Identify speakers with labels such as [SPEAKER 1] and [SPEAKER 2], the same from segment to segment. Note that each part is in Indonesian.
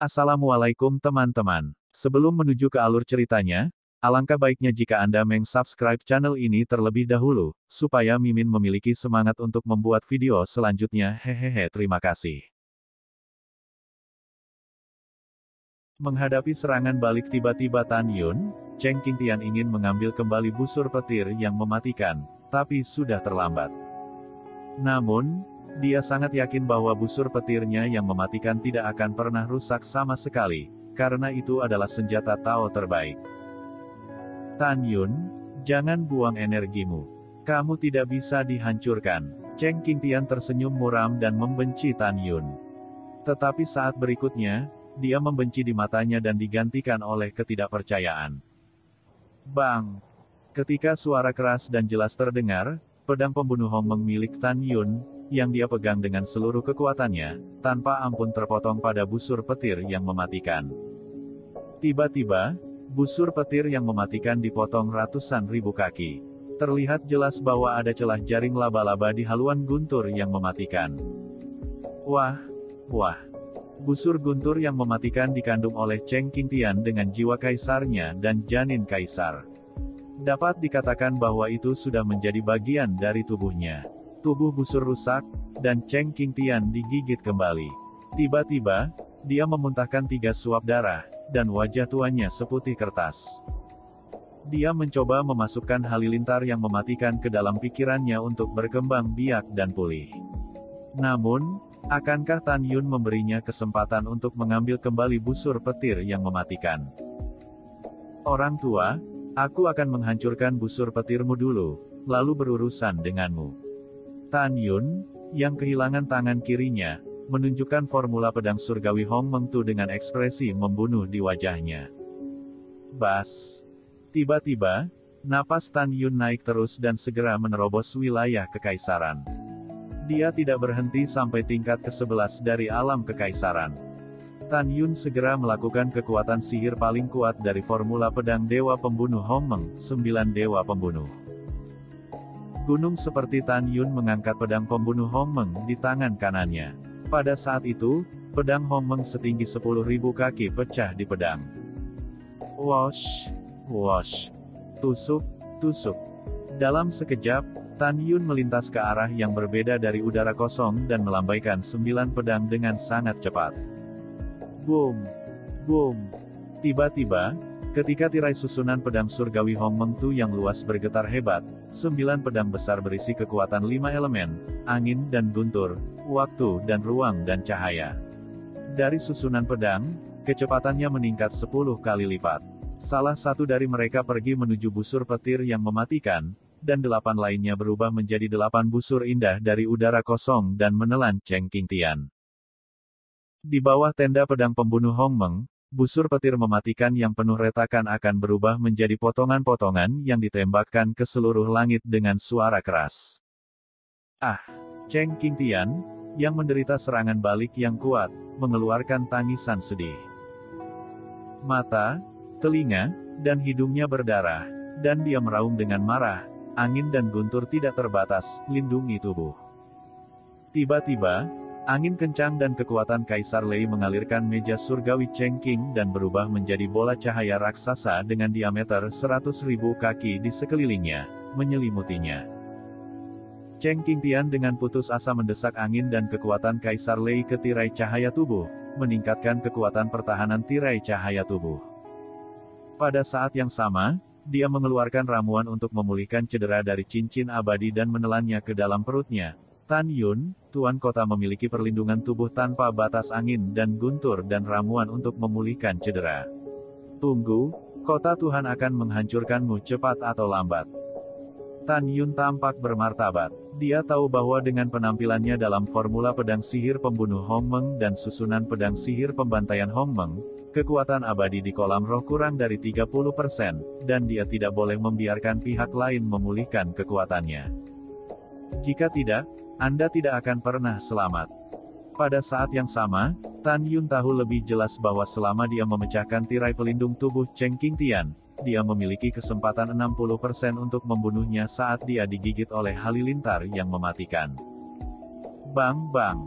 [SPEAKER 1] Assalamualaikum teman-teman. Sebelum menuju ke alur ceritanya, alangkah baiknya jika Anda meng-subscribe channel ini terlebih dahulu, supaya Mimin memiliki semangat untuk membuat video selanjutnya. Hehehe, terima kasih. Menghadapi serangan balik tiba-tiba Tan Yun, Cheng Qingtian ingin mengambil kembali busur petir yang mematikan, tapi sudah terlambat. Namun, dia sangat yakin bahwa busur petirnya yang mematikan tidak akan pernah rusak sama sekali, karena itu adalah senjata Tao terbaik. Tan Yun, jangan buang energimu. Kamu tidak bisa dihancurkan. Cheng Qingtian tersenyum muram dan membenci Tan Yun. Tetapi saat berikutnya, dia membenci di matanya dan digantikan oleh ketidakpercayaan. Bang! Ketika suara keras dan jelas terdengar, pedang pembunuh Hongmeng milik Tan Yun, yang dia pegang dengan seluruh kekuatannya, tanpa ampun terpotong pada busur petir yang mematikan. Tiba-tiba, busur petir yang mematikan dipotong ratusan ribu kaki. Terlihat jelas bahwa ada celah jaring laba-laba di haluan guntur yang mematikan. Wah! Wah! Busur guntur yang mematikan dikandung oleh Cheng Qingtian dengan jiwa kaisarnya dan janin kaisar. Dapat dikatakan bahwa itu sudah menjadi bagian dari tubuhnya. Tubuh busur rusak, dan Cheng Qingtian digigit kembali. Tiba-tiba, dia memuntahkan 3 suap darah, dan wajah tuanya seputih kertas. Dia mencoba memasukkan halilintar yang mematikan ke dalam pikirannya untuk berkembang biak dan pulih. Namun, akankah Tan Yun memberinya kesempatan untuk mengambil kembali busur petir yang mematikan? Orang tua, aku akan menghancurkan busur petirmu dulu, lalu berurusan denganmu. Tan Yun, yang kehilangan tangan kirinya, menunjukkan formula pedang surgawi Hongmeng Tu dengan ekspresi membunuh di wajahnya. Bas! Tiba-tiba, napas Tan Yun naik terus dan segera menerobos wilayah kekaisaran. Dia tidak berhenti sampai tingkat ke-11 dari alam kekaisaran. Tan Yun segera melakukan kekuatan sihir paling kuat dari formula pedang Dewa Pembunuh Hongmeng, 9 Dewa Pembunuh. Gunung seperti Tan Yun mengangkat pedang pembunuh Hongmeng di tangan kanannya. Pada saat itu, pedang Hongmeng setinggi 10.000 kaki pecah di pedang. Wosh! Wosh! Tusuk! Tusuk! Dalam sekejap, Tan Yun melintas ke arah yang berbeda dari udara kosong dan melambaikan 9 pedang dengan sangat cepat. Boom! Boom! Tiba-tiba, ketika tirai susunan pedang surgawi Hongmeng Tu yang luas bergetar hebat, 9 pedang besar berisi kekuatan 5 elemen, angin dan guntur, waktu dan ruang dan cahaya. Dari susunan pedang, kecepatannya meningkat 10 kali lipat. Salah satu dari mereka pergi menuju busur petir yang mematikan, dan 8 lainnya berubah menjadi 8 busur indah dari udara kosong dan menelan Cheng Qingtian. Di bawah tenda pedang pembunuh Hongmeng, busur petir mematikan yang penuh retakan akan berubah menjadi potongan-potongan yang ditembakkan ke seluruh langit dengan suara keras. Ah! Cheng Qingtian, yang menderita serangan balik yang kuat, mengeluarkan tangisan sedih. Mata, telinga, dan hidungnya berdarah, dan dia meraung dengan marah. Angin dan guntur tidak terbatas, lindungi tubuh. Tiba-tiba, angin kencang dan kekuatan Kaisar Lei mengalirkan meja surgawi Cheng Qing dan berubah menjadi bola cahaya raksasa dengan diameter 100.000 kaki di sekelilingnya, menyelimutinya. Cheng Qingtian dengan putus asa mendesak angin dan kekuatan Kaisar Lei ke tirai cahaya tubuh, meningkatkan kekuatan pertahanan tirai cahaya tubuh. Pada saat yang sama, dia mengeluarkan ramuan untuk memulihkan cedera dari cincin abadi dan menelannya ke dalam perutnya. Tan Yun, Tuan Kota memiliki perlindungan tubuh tanpa batas angin dan guntur dan ramuan untuk memulihkan cedera. Tunggu, Kota Tuhan akan menghancurkanmu cepat atau lambat. Tan Yun tampak bermartabat. Dia tahu bahwa dengan penampilannya dalam formula pedang sihir pembunuh Hongmeng dan susunan pedang sihir pembantaian Hongmeng, kekuatan abadi di kolam roh kurang dari 30%, dan dia tidak boleh membiarkan pihak lain memulihkan kekuatannya. Jika tidak, Anda tidak akan pernah selamat. Pada saat yang sama, Tan Yun tahu lebih jelas bahwa selama dia memecahkan tirai pelindung tubuh Cheng Qingtian, dia memiliki kesempatan 60% untuk membunuhnya saat dia digigit oleh halilintar yang mematikan. Bang bang!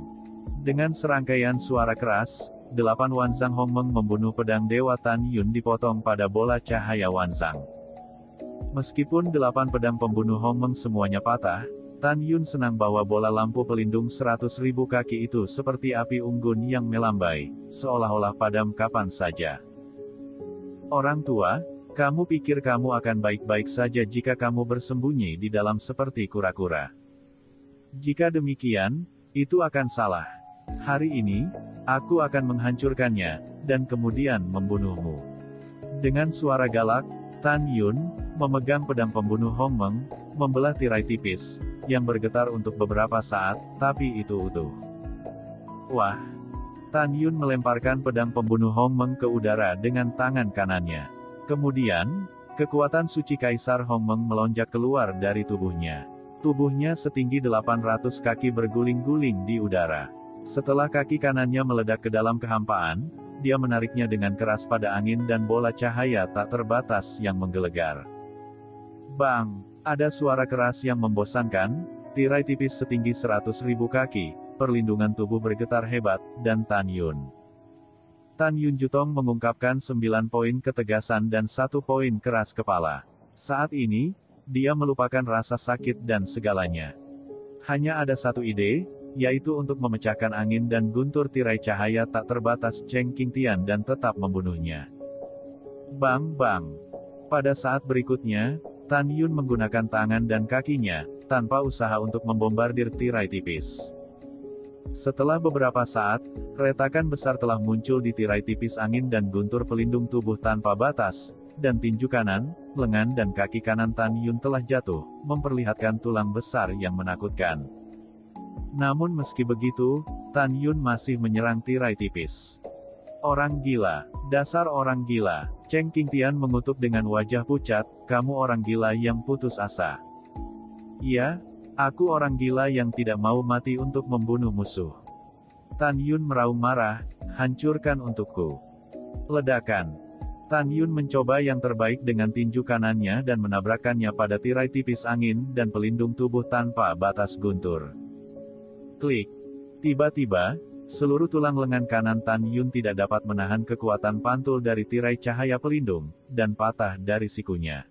[SPEAKER 1] Dengan serangkaian suara keras, 8 Wanzang Hongmeng membunuh pedang Dewa Tan Yun dipotong pada bola cahaya Wanzang. Meskipun 8 pedang pembunuh Hongmeng semuanya patah, Tan Yun senang bahwa bola lampu pelindung 100.000 kaki itu seperti api unggun yang melambai, seolah-olah padam kapan saja. Orang tua, kamu pikir kamu akan baik-baik saja jika kamu bersembunyi di dalam seperti kura-kura. Jika demikian, itu akan salah. Hari ini, aku akan menghancurkannya, dan kemudian membunuhmu. Dengan suara galak, Tan Yun memegang pedang pembunuh Hongmeng, membelah tirai tipis, yang bergetar untuk beberapa saat, tapi itu utuh. Wah! Tan Yun melemparkan pedang pembunuh Hongmeng ke udara dengan tangan kanannya. Kemudian, kekuatan suci Kaisar Hongmeng melonjak keluar dari tubuhnya. Tubuhnya setinggi 800 kaki berguling-guling di udara. Setelah kaki kanannya meledak ke dalam kehampaan, dia menariknya dengan keras pada angin dan bola cahaya tak terbatas yang menggelegar. Bang! Ada suara keras yang membosankan, tirai tipis setinggi 100.000 kaki, perlindungan tubuh bergetar hebat, dan Tan Yun. Tan Yun Jutong mengungkapkan 9 poin ketegasan dan 1 poin keras kepala. Saat ini, dia melupakan rasa sakit dan segalanya. Hanya ada satu ide, yaitu untuk memecahkan angin dan guntur tirai cahaya tak terbatas Cheng Qingtian dan tetap membunuhnya. Bang bang. Pada saat berikutnya, Tan Yun menggunakan tangan dan kakinya, tanpa usaha untuk membombardir tirai tipis. Setelah beberapa saat, retakan besar telah muncul di tirai tipis angin dan guntur pelindung tubuh tanpa batas, dan tinju kanan, lengan dan kaki kanan Tan Yun telah jatuh, memperlihatkan tulang besar yang menakutkan. Namun meski begitu, Tan Yun masih menyerang tirai tipis. Orang gila, dasar orang gila, Cheng Qingtian mengutuk dengan wajah pucat, kamu orang gila yang putus asa. Iya, aku orang gila yang tidak mau mati untuk membunuh musuh. Tan Yun meraung marah, hancurkan untukku. Ledakan. Tan Yun mencoba yang terbaik dengan tinju kanannya dan menabrakkannya pada tirai tipis angin dan pelindung tubuh tanpa batas guntur. Klik. Tiba-tiba, seluruh tulang lengan kanan Tan Yun tidak dapat menahan kekuatan pantul dari tirai cahaya pelindung, dan patah dari sikunya.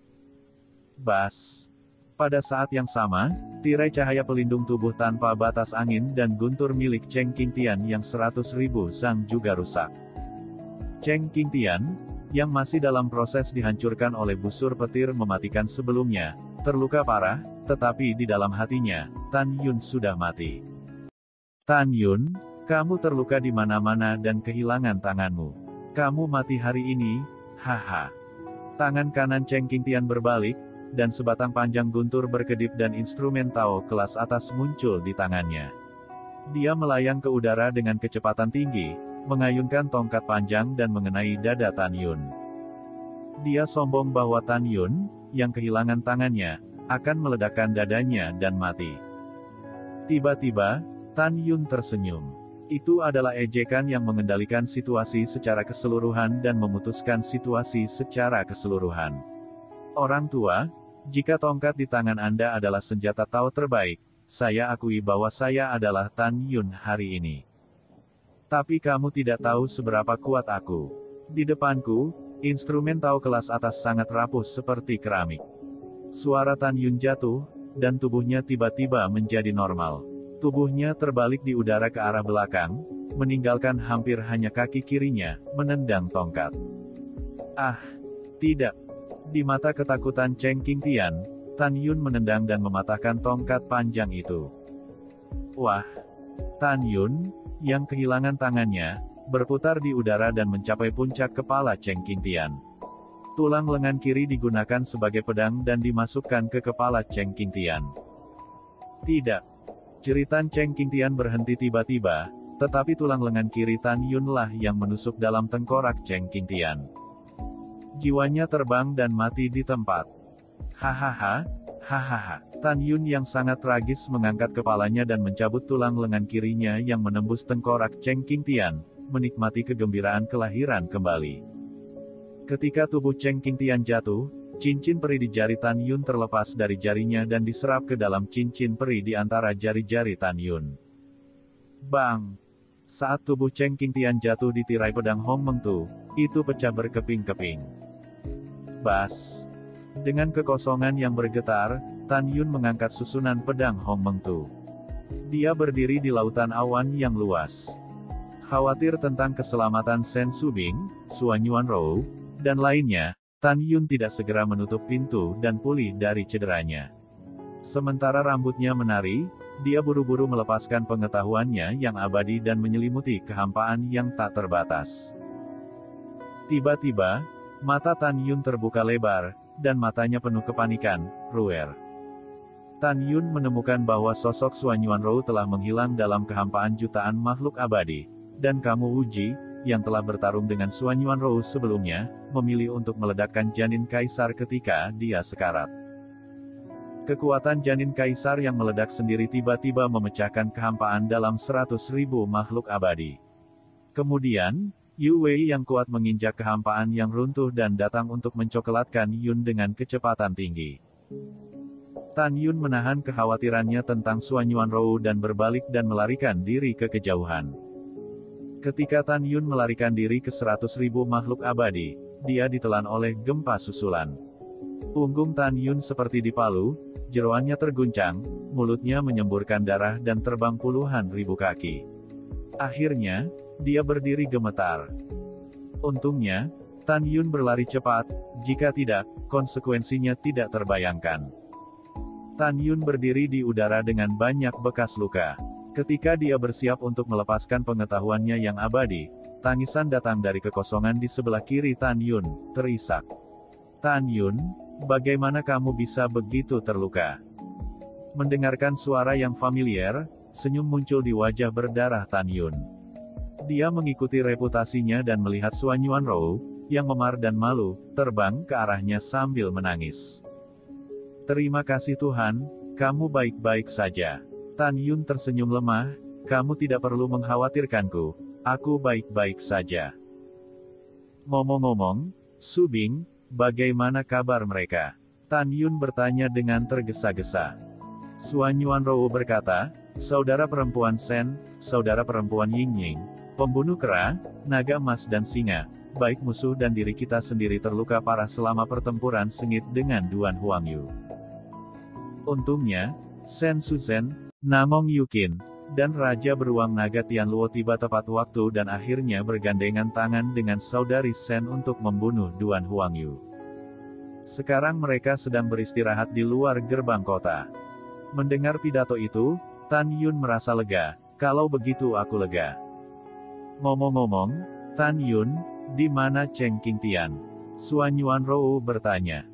[SPEAKER 1] Bas. Pada saat yang sama, tirai cahaya pelindung tubuh tanpa batas angin dan guntur milik Cheng Qingtian yang 100.000 zang juga rusak. Cheng Qingtian, yang masih dalam proses dihancurkan oleh busur petir mematikan sebelumnya, terluka parah, tetapi di dalam hatinya, Tan Yun sudah mati. Tan Yun, kamu terluka di mana-mana dan kehilangan tanganmu. Kamu mati hari ini, haha. Tangan kanan Cheng Qingtian berbalik, dan sebatang panjang guntur berkedip dan instrumen Tao kelas atas muncul di tangannya. Dia melayang ke udara dengan kecepatan tinggi, mengayunkan tongkat panjang dan mengenai dada Tan Yun. Dia sombong bahwa Tan Yun, yang kehilangan tangannya, akan meledakkan dadanya dan mati. Tiba-tiba, Tan Yun tersenyum. Itu adalah ejekan yang mengendalikan situasi secara keseluruhan dan memutuskan situasi secara keseluruhan. Orang tua, jika tongkat di tangan Anda adalah senjata Tao terbaik, saya akui bahwa saya adalah Tan Yun hari ini. Tapi kamu tidak tahu seberapa kuat aku. Di depanku, instrumen Tao kelas atas sangat rapuh seperti keramik. Suara Tan Yun jatuh, dan tubuhnya tiba-tiba menjadi normal. Tubuhnya terbalik di udara ke arah belakang, meninggalkan hampir hanya kaki kirinya, menendang tongkat. Ah, tidak. Di mata ketakutan Cheng Qingtian, Tan Yun menendang dan mematahkan tongkat panjang itu. Wah! Tan Yun, yang kehilangan tangannya, berputar di udara dan mencapai puncak kepala Cheng Qingtian. Tulang lengan kiri digunakan sebagai pedang dan dimasukkan ke kepala Cheng Qingtian. Tidak. Jeritan Cheng Qingtian berhenti tiba-tiba, tetapi tulang lengan kiri Tan Yun lah yang menusuk dalam tengkorak Cheng Qingtian. Jiwanya terbang dan mati di tempat. Hahaha, hahaha. Tan Yun yang sangat tragis mengangkat kepalanya dan mencabut tulang lengan kirinya yang menembus tengkorak Cheng Qingtian, menikmati kegembiraan kelahiran kembali. Ketika tubuh Cheng Qingtian jatuh, cincin peri di jari Tan Yun terlepas dari jarinya dan diserap ke dalam cincin peri di antara jari-jari Tan Yun. Bang! Saat tubuh Cheng Qingtian jatuh di tirai pedang Hong Mengtu, itu pecah berkeping-keping. Bas! Dengan kekosongan yang bergetar, Tan Yun mengangkat susunan pedang Hong Mengtu. Dia berdiri di lautan awan yang luas. Khawatir tentang keselamatan Sen Subing, Suan Yuanrou, dan lainnya, Tan Yun tidak segera menutup pintu dan pulih dari cederanya. Sementara rambutnya menari, dia buru-buru melepaskan pengetahuannya yang abadi dan menyelimuti kehampaan yang tak terbatas. Tiba-tiba, mata Tan Yun terbuka lebar, dan matanya penuh kepanikan. Ruer. Tan Yun menemukan bahwa sosok Suan Yuanrou telah menghilang dalam kehampaan jutaan makhluk abadi, dan kamu Wuji, yang telah bertarung dengan Suan Yuanrou sebelumnya, memilih untuk meledakkan janin kaisar ketika dia sekarat. Kekuatan janin kaisar yang meledak sendiri tiba-tiba memecahkan kehampaan dalam 100.000 makhluk abadi. Kemudian, Yu Wei yang kuat menginjak kehampaan yang runtuh dan datang untuk mencokelatkan Yun dengan kecepatan tinggi. Tan Yun menahan kekhawatirannya tentang Suan Yuanrou dan berbalik dan melarikan diri ke kejauhan. Ketika Tan Yun melarikan diri ke 100.000 makhluk abadi, dia ditelan oleh gempa susulan. Punggung Tan Yun seperti dipalu, jeroannya terguncang, mulutnya menyemburkan darah dan terbang puluhan ribu kaki. Akhirnya, dia berdiri gemetar. Untungnya, Tan Yun berlari cepat, jika tidak, konsekuensinya tidak terbayangkan. Tan Yun berdiri di udara dengan banyak bekas luka. Ketika dia bersiap untuk melepaskan pengetahuannya yang abadi, tangisan datang dari kekosongan di sebelah kiri Tan Yun, terisak. Tan Yun, bagaimana kamu bisa begitu terluka? Mendengarkan suara yang familiar, senyum muncul di wajah berdarah Tan Yun. Dia mengikuti reputasinya dan melihat Suan Yuanrou, yang memar dan malu, terbang ke arahnya sambil menangis. Terima kasih Tuhan, kamu baik-baik saja. Tan Yun tersenyum lemah, kamu tidak perlu mengkhawatirkanku, aku baik-baik saja. Ngomong-ngomong, Subing, bagaimana kabar mereka? Tan Yun bertanya dengan tergesa-gesa. Suan Yuanrou berkata, saudara perempuan Sen, saudara perempuan Yingying, pembunuh kera, naga emas dan singa, baik musuh dan diri kita sendiri terluka parah selama pertempuran sengit dengan Duan Huangyu. Untungnya, Sen Suzhen, Namong Yukin, dan Raja Beruang Naga Tianluo tiba tepat waktu dan akhirnya bergandengan tangan dengan saudari Sen untuk membunuh Duan Huangyu. Sekarang mereka sedang beristirahat di luar gerbang kota. Mendengar pidato itu, Tan Yun merasa lega, kalau begitu aku lega. Ngomong-ngomong, Tan Yun, di mana Cheng Qingtian? Suan Yuanrou bertanya.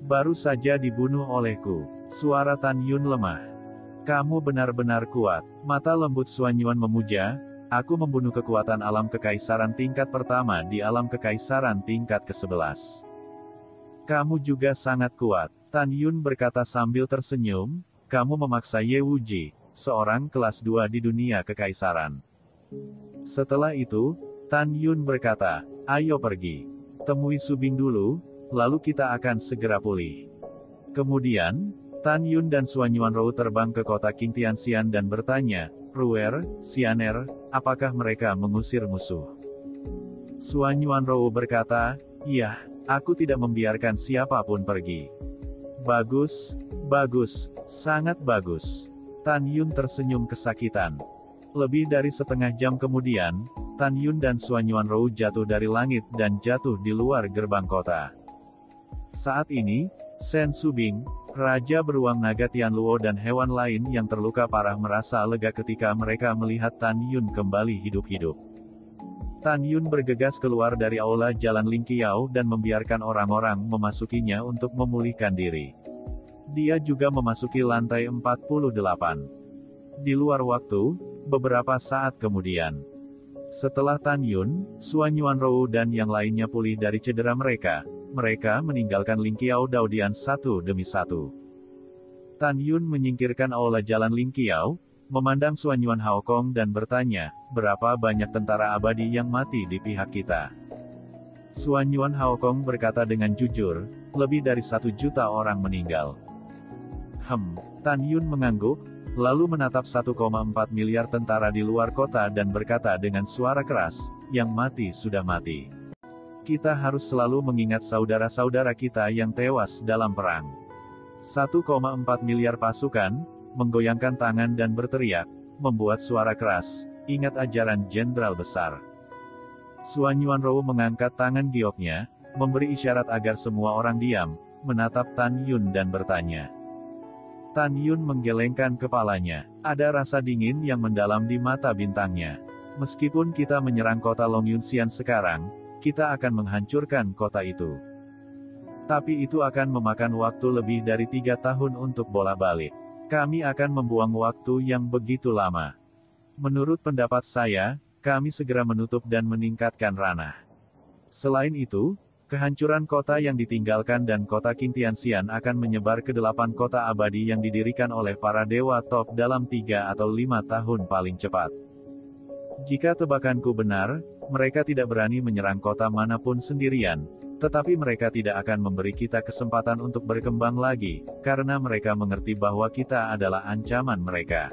[SPEAKER 1] Baru saja dibunuh olehku. Suara Tan Yun lemah. Kamu benar-benar kuat. Mata lembut Suan Yuan memuja, aku membunuh kekuatan alam kekaisaran tingkat pertama di alam kekaisaran tingkat ke-11. Kamu juga sangat kuat. Tan Yun berkata sambil tersenyum, kamu memaksa Ye Wuji, seorang kelas 2 di dunia kekaisaran. Setelah itu, Tan Yun berkata, ayo pergi. Temui Subing dulu, lalu kita akan segera pulih. Kemudian, Tan Yun dan Suan Yuanrou terbang ke kota Qingtianxian dan bertanya, Ruer, Xianer, apakah mereka mengusir musuh? Suan Yuanrou berkata, iya, aku tidak membiarkan siapapun pergi. Bagus, bagus, sangat bagus. Tan Yun tersenyum kesakitan. Lebih dari setengah jam kemudian, Tan Yun dan Suan Yuanrou jatuh dari langit dan jatuh di luar gerbang kota. Saat ini, Sen Subing, Raja Beruang Naga Tianluo dan hewan lain yang terluka parah merasa lega ketika mereka melihat Tan Yun kembali hidup-hidup. Tan Yun bergegas keluar dari aula Jalan Lingqiao dan membiarkan orang-orang memasukinya untuk memulihkan diri. Dia juga memasuki lantai 48. Di luar waktu, beberapa saat kemudian. Setelah Tan Yun, Suan Yuanrou dan yang lainnya pulih dari cedera mereka meninggalkan Lingqiao Daodian satu demi satu. Tan Yun menyingkirkan aula Jalan Lingqiao, memandang Suan Yuan Haokong dan bertanya, berapa banyak tentara abadi yang mati di pihak kita? Suan Yuan Haokong berkata dengan jujur, lebih dari 1 juta orang meninggal. Tan Yun mengangguk, lalu menatap 1,4 miliar tentara di luar kota dan berkata dengan suara keras, "Yang mati sudah mati. Kita harus selalu mengingat saudara-saudara kita yang tewas dalam perang." 1,4 miliar pasukan, menggoyangkan tangan dan berteriak, membuat suara keras, "Ingat ajaran jenderal besar." Suan Yuanrou mengangkat tangan gioknya, memberi isyarat agar semua orang diam, menatap Tan Yun dan bertanya. Tan Yun menggelengkan kepalanya. Ada rasa dingin yang mendalam di mata bintangnya. Meskipun kita menyerang kota Long Yunxian sekarang, kita akan menghancurkan kota itu. Tapi itu akan memakan waktu lebih dari 3 tahun untuk bola-balik. Kami akan membuang waktu yang begitu lama. Menurut pendapat saya, kami segera menutup dan meningkatkan ranah. Selain itu, kehancuran kota yang ditinggalkan dan kota Qingtianxian akan menyebar ke 8 kota abadi yang didirikan oleh para dewa top dalam 3 atau 5 tahun paling cepat. Jika tebakanku benar, mereka tidak berani menyerang kota manapun sendirian, tetapi mereka tidak akan memberi kita kesempatan untuk berkembang lagi, karena mereka mengerti bahwa kita adalah ancaman mereka.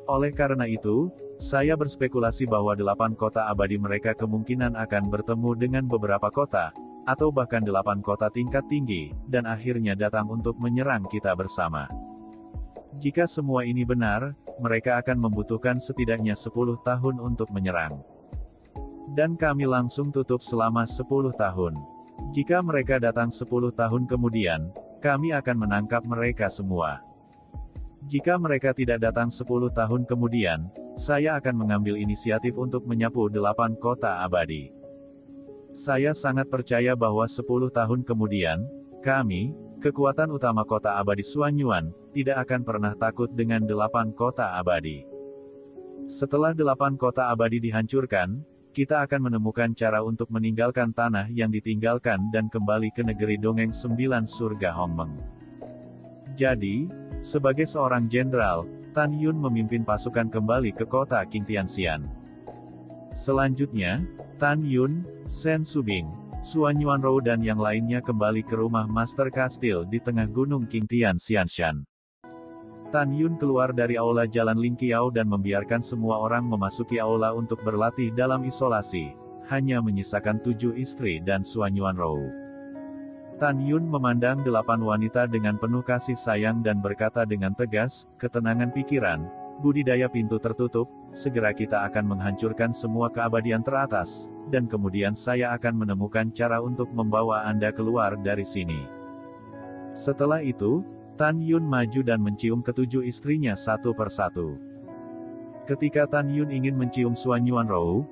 [SPEAKER 1] Oleh karena itu, saya berspekulasi bahwa 8 kota abadi mereka kemungkinan akan bertemu dengan beberapa kota, atau bahkan 8 kota tingkat tinggi, dan akhirnya datang untuk menyerang kita bersama. Jika semua ini benar, mereka akan membutuhkan setidaknya 10 tahun untuk menyerang. Dan kami langsung tutup selama 10 tahun. Jika mereka datang 10 tahun kemudian, kami akan menangkap mereka semua. Jika mereka tidak datang 10 tahun kemudian, saya akan mengambil inisiatif untuk menyapu 8 kota abadi. Saya sangat percaya bahwa 10 tahun kemudian, kami, kekuatan utama kota abadi Suanyuan, tidak akan pernah takut dengan 8 kota abadi. Setelah 8 kota abadi dihancurkan, kita akan menemukan cara untuk meninggalkan tanah yang ditinggalkan dan kembali ke negeri dongeng 9 surga Hongmeng. Jadi, sebagai seorang jenderal, Tan Yun memimpin pasukan kembali ke kota Qingtianxian. Selanjutnya, Tan Yun, Shen Subing, Suan Yuanrou dan yang lainnya kembali ke rumah Master Kastil di tengah gunung Qingtianxianshan. Tan Yun keluar dari aula Jalan Lingqiao dan membiarkan semua orang memasuki aula untuk berlatih dalam isolasi, hanya menyisakan 7 istri dan Suan Yuanrou. Tan Yun memandang 8 wanita dengan penuh kasih sayang dan berkata dengan tegas, "Ketenangan pikiran, budidaya pintu tertutup, segera kita akan menghancurkan semua keabadian teratas, dan kemudian saya akan menemukan cara untuk membawa Anda keluar dari sini." Setelah itu, Tan Yun maju dan mencium ketujuh istrinya satu persatu. Ketika Tan Yun ingin mencium Suan Yuanrou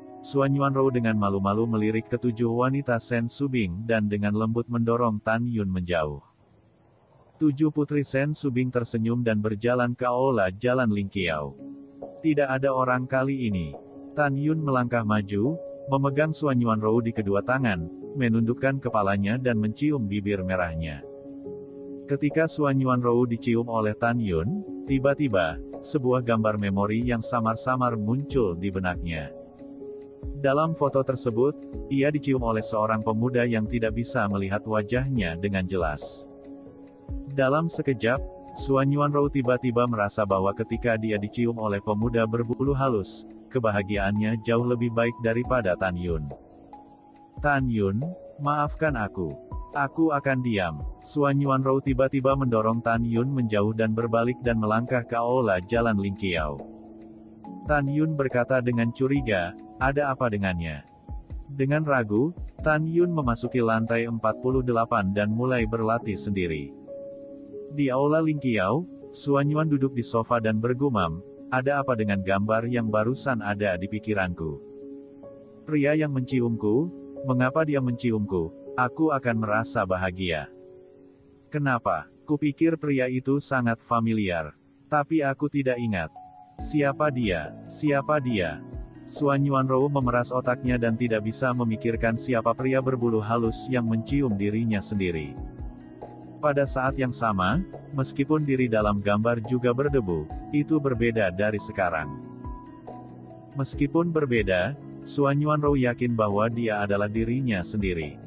[SPEAKER 1] dengan malu-malu melirik ketujuh wanita Shen Subing dan dengan lembut mendorong Tan Yun menjauh. 7 putri Shen Subing tersenyum dan berjalan ke aula Jalan Lingqiao. Tidak ada orang kali ini. Tan Yun melangkah maju, memegang Suan Yuanrou di kedua tangan, menundukkan kepalanya dan mencium bibir merahnya. Ketika Suan Yuanrou dicium oleh Tan Yun, tiba-tiba, sebuah gambar memori yang samar-samar muncul di benaknya. Dalam foto tersebut, ia dicium oleh seorang pemuda yang tidak bisa melihat wajahnya dengan jelas. Dalam sekejap, Suan Yuanrou tiba-tiba merasa bahwa ketika dia dicium oleh pemuda berbulu halus, kebahagiaannya jauh lebih baik daripada Tan Yun. "Tan Yun, maafkan aku. Aku akan diam." Suan Yuanrou tiba-tiba mendorong Tan Yun menjauh dan berbalik dan melangkah ke aula Jalan Lingqiao. Tan Yun berkata dengan curiga, "Ada apa dengannya?" Dengan ragu, Tan Yun memasuki lantai 48 dan mulai berlatih sendiri. Di aula Lingqiao, Suan Yuan duduk di sofa dan bergumam, "Ada apa dengan gambar yang barusan ada di pikiranku? Pria yang menciumku, mengapa dia menciumku? Aku akan merasa bahagia. Kenapa? Kupikir pria itu sangat familiar. Tapi aku tidak ingat. Siapa dia? Siapa dia?" Suan Yuanrou memeras otaknya dan tidak bisa memikirkan siapa pria berbulu halus yang mencium dirinya sendiri. Pada saat yang sama, meskipun diri dalam gambar juga berdebu, itu berbeda dari sekarang. Meskipun berbeda, Suan Yuanrou yakin bahwa dia adalah dirinya sendiri.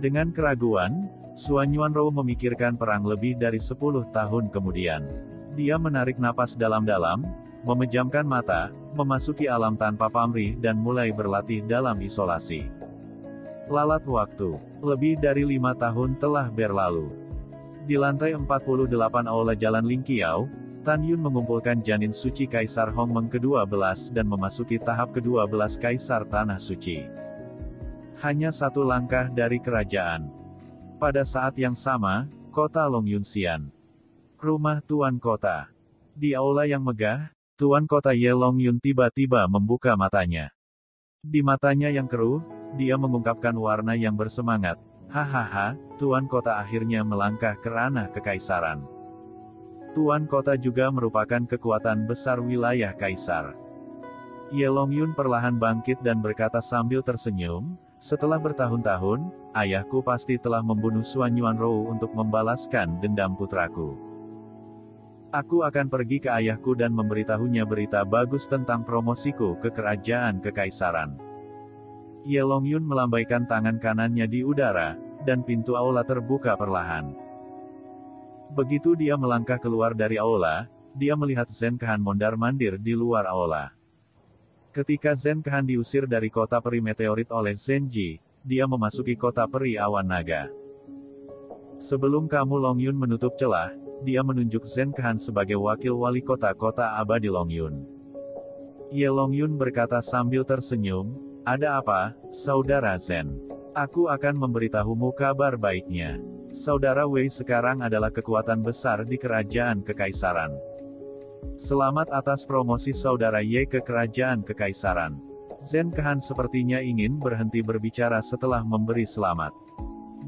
[SPEAKER 1] Dengan keraguan, Suan Yuanrou memikirkan perang lebih dari 10 tahun kemudian. Dia menarik napas dalam-dalam, memejamkan mata, memasuki alam tanpa pamrih dan mulai berlatih dalam isolasi. Lalat waktu. Lebih dari 5 tahun telah berlalu. Di lantai 48 Aula Jalan Lingqiao, Tan Yun mengumpulkan janin suci Kaisar Hongmeng ke-12 dan memasuki tahap ke-12 Kaisar Tanah Suci. Hanya satu langkah dari kerajaan. Pada saat yang sama, kota Longyunxian. Rumah Tuan Kota. Di aula yang megah, Tuan Kota Ye Longyun tiba-tiba membuka matanya. Di matanya yang keruh, dia mengungkapkan warna yang bersemangat. Hahaha, Tuan Kota akhirnya melangkah ke ranah kekaisaran. Tuan Kota juga merupakan kekuatan besar wilayah Kaisar. Ye Longyun perlahan bangkit dan berkata sambil tersenyum, setelah bertahun-tahun, ayahku pasti telah membunuh Suan Yuanrou untuk membalaskan dendam putraku. Aku akan pergi ke ayahku dan memberitahunya berita bagus tentang promosiku ke kerajaan kekaisaran. Ye Longyun melambaikan tangan kanannya di udara, dan pintu aula terbuka perlahan. Begitu dia melangkah keluar dari aula, dia melihat Zhen Kehan mondar-mandir di luar aula. Ketika Zhen Kehan diusir dari kota peri meteorit oleh Zhen Ji, dia memasuki kota peri awan naga. Sebelum kamu Longyun menutup celah, dia menunjuk Zhen Kehan sebagai wakil wali kota abadi Longyun. Ye Longyun berkata sambil tersenyum, ada apa, saudara Zhen? Aku akan memberitahumu kabar baiknya. Saudara Wei sekarang adalah kekuatan besar di kerajaan kekaisaran. Selamat atas promosi saudara Ye ke kerajaan kekaisaran. Zhen Kehan sepertinya ingin berhenti berbicara setelah memberi selamat.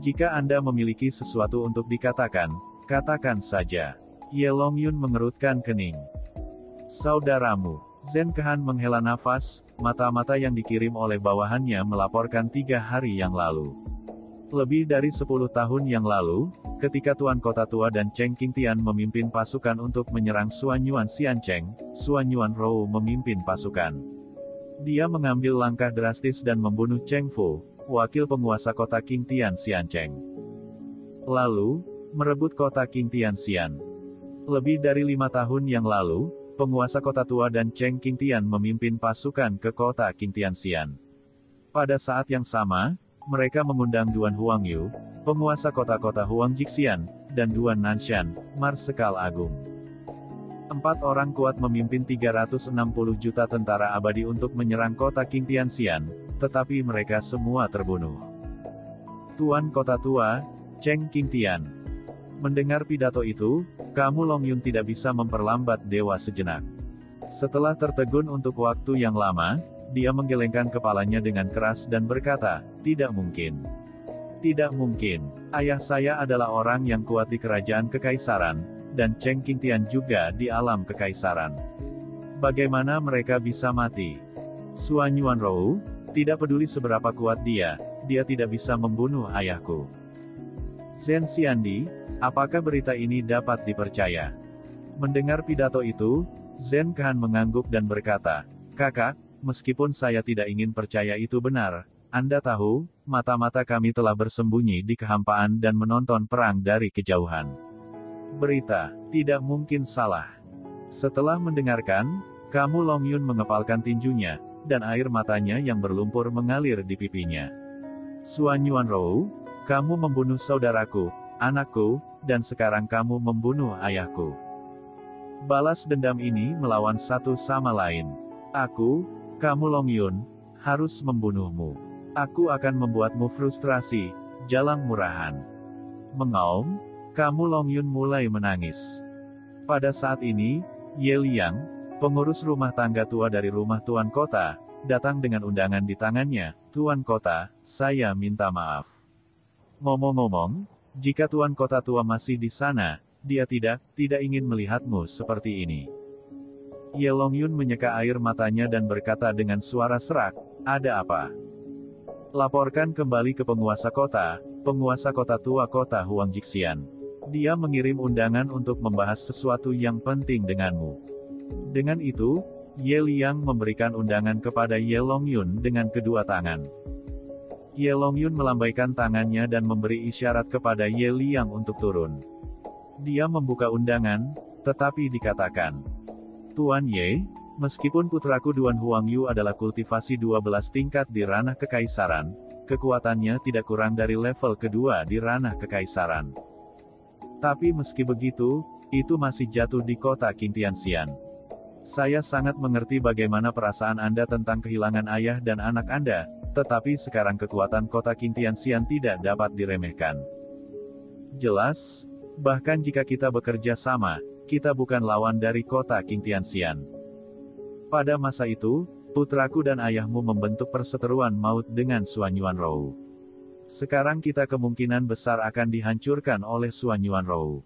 [SPEAKER 1] Jika Anda memiliki sesuatu untuk dikatakan, katakan saja. Ye Longyun mengerutkan kening. Saudaramu. Zhen Kehan menghela nafas, mata-mata yang dikirim oleh bawahannya melaporkan 3 hari yang lalu. Lebih dari 10 tahun yang lalu, ketika Tuan Kota Tua dan Cheng Qingtian memimpin pasukan untuk menyerang Suan Yuan Xiancheng, Suan Yuanrou memimpin pasukan. Dia mengambil langkah drastis dan membunuh Cheng Fu, wakil penguasa kota Qingtian Xiancheng. Lalu, merebut kota Qingtian Xian. Lebih dari 5 tahun yang lalu, penguasa kota tua dan Cheng Qingtian memimpin pasukan ke kota Qingtian Xian. Pada saat yang sama, mereka mengundang Duan Huangyu, penguasa kota-kota Huangjixian, dan Duan Nanshan, Marsekal Agung. 4 orang kuat memimpin 360 juta tentara abadi untuk menyerang kota Qingtian Xian, tetapi mereka semua terbunuh. Tuan Kota Tua, Cheng Qingtian. Mendengar pidato itu, kamu Longyun tidak bisa memperlambat dewa sejenak. Setelah tertegun untuk waktu yang lama, dia menggelengkan kepalanya dengan keras dan berkata, tidak mungkin. Tidak mungkin. Ayah saya adalah orang yang kuat di kerajaan kekaisaran, dan Cheng Qingtian juga di alam kekaisaran. Bagaimana mereka bisa mati? Suan Yuanrou, tidak peduli seberapa kuat dia tidak bisa membunuh ayahku. Zhen Xiandi, apakah berita ini dapat dipercaya? Mendengar pidato itu, Zhen Kehan mengangguk dan berkata, kakak, meskipun saya tidak ingin percaya itu benar, Anda tahu, mata-mata kami telah bersembunyi di kehampaan dan menonton perang dari kejauhan. Berita, tidak mungkin salah. Setelah mendengarkan, kamu Longyun mengepalkan tinjunya, dan air matanya yang berlumpur mengalir di pipinya. Suan Yuanrou, kamu membunuh saudaraku, anakku, dan sekarang kamu membunuh ayahku. Balas dendam ini melawan satu sama lain. Aku, kamu Longyun, harus membunuhmu. Aku akan membuatmu frustrasi, jalang murahan. Mengaum, kamu Longyun mulai menangis. Pada saat ini, Ye Liang, pengurus rumah tangga tua dari rumah Tuan Kota, datang dengan undangan di tangannya. Tuan Kota, saya minta maaf. Ngomong-ngomong, jika Tuan Kota Tua masih di sana, dia tidak ingin melihatmu seperti ini. Ye Longyun menyeka air matanya dan berkata dengan suara serak, ada apa? Laporkan kembali ke penguasa kota tua kota Huangjixian. Dia mengirim undangan untuk membahas sesuatu yang penting denganmu. Dengan itu, Ye Liang memberikan undangan kepada Ye Longyun dengan kedua tangan. Ye Longyun melambaikan tangannya dan memberi isyarat kepada Ye Liang untuk turun. Dia membuka undangan, tetapi dikatakan, Tuan Ye, meskipun putraku Duan Huangyu adalah kultivasi 12 tingkat di ranah kekaisaran, kekuatannya tidak kurang dari level kedua di ranah kekaisaran. Tapi meski begitu, itu masih jatuh di kota Qingtianxian. Saya sangat mengerti bagaimana perasaan Anda tentang kehilangan ayah dan anak Anda, tetapi sekarang kekuatan kota Qingtianxian tidak dapat diremehkan. Jelas, bahkan jika kita bekerja sama, kita bukan lawan dari kota Qingtianxian. Pada masa itu, putraku dan ayahmu membentuk perseteruan maut dengan Xuan Yuanrou. Sekarang kita kemungkinan besar akan dihancurkan oleh Xuan Yuanrou.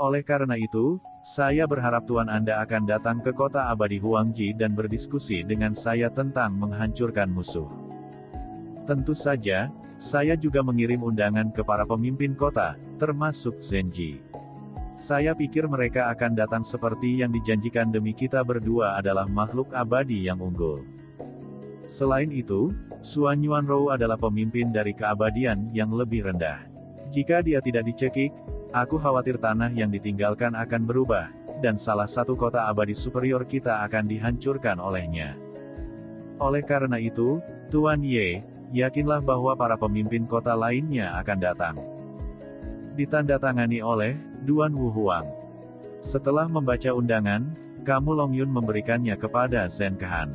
[SPEAKER 1] Oleh karena itu, saya berharap Tuan Anda akan datang ke kota abadi Huangji dan berdiskusi dengan saya tentang menghancurkan musuh. Tentu saja, saya juga mengirim undangan ke para pemimpin kota, termasuk Zenji. Saya pikir mereka akan datang seperti yang dijanjikan demi kita berdua adalah makhluk abadi yang unggul. Selain itu, Xuan Yuanrou adalah pemimpin dari keabadian yang lebih rendah. Jika dia tidak dicekik, aku khawatir tanah yang ditinggalkan akan berubah, dan salah satu kota abadi superior kita akan dihancurkan olehnya. Oleh karena itu, Tuan Ye, yakinlah bahwa para pemimpin kota lainnya akan datang. Ditandatangani oleh Duan Wu Huang. Setelah membaca undangan, Kamu Longyun memberikannya kepada Zhen Kehan.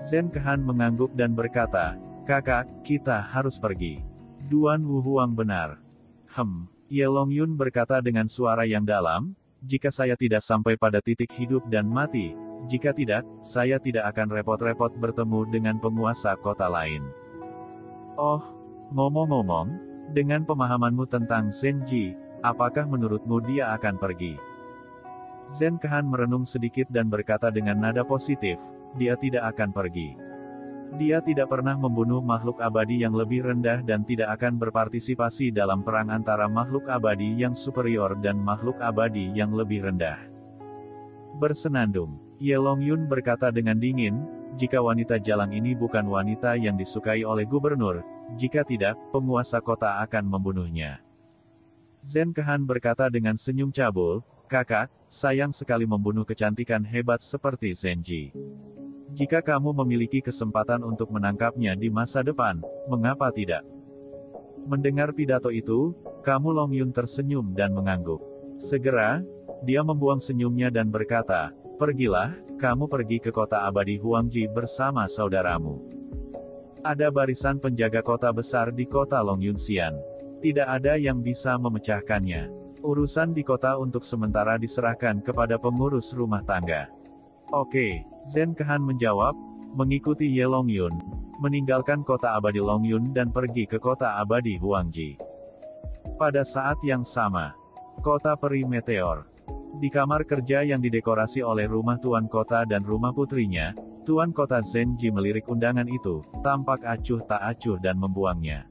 [SPEAKER 1] Zhen Kehan mengangguk dan berkata, "Kakak, kita harus pergi." Duan Wu Huang benar. Ye Longyun berkata dengan suara yang dalam, "Jika saya tidak sampai pada titik hidup dan mati, jika tidak, saya tidak akan repot-repot bertemu dengan penguasa kota lain." Oh, ngomong-ngomong, dengan pemahamanmu tentang Zenji, apakah menurutmu dia akan pergi? Zhen Kehan merenung sedikit dan berkata dengan nada positif, dia tidak akan pergi. Dia tidak pernah membunuh makhluk abadi yang lebih rendah dan tidak akan berpartisipasi dalam perang antara makhluk abadi yang superior dan makhluk abadi yang lebih rendah. Bersenandung, Ye Longyun berkata dengan dingin, jika wanita jalang ini bukan wanita yang disukai oleh gubernur, jika tidak, penguasa kota akan membunuhnya. Zhen Kehan berkata dengan senyum cabul, "Kakak, sayang sekali membunuh kecantikan hebat seperti Zenji. Jika kamu memiliki kesempatan untuk menangkapnya di masa depan, mengapa tidak?" Mendengar pidato itu, Kamu Longyun tersenyum dan mengangguk. Segera, dia membuang senyumnya dan berkata, "Pergilah, kamu pergi ke kota abadi Huangji bersama saudaramu. Ada barisan penjaga kota besar di kota Longyunxian. Tidak ada yang bisa memecahkannya. Urusan di kota untuk sementara diserahkan kepada pengurus rumah tangga." "Oke," Zhen Kehan menjawab, mengikuti Ye Longyun, meninggalkan kota abadi Longyun dan pergi ke kota abadi Huangji. Pada saat yang sama, kota peri meteor. Di kamar kerja yang didekorasi oleh rumah tuan kota dan rumah putrinya, tuan kota Zenji melirik undangan itu, tampak acuh tak acuh dan membuangnya.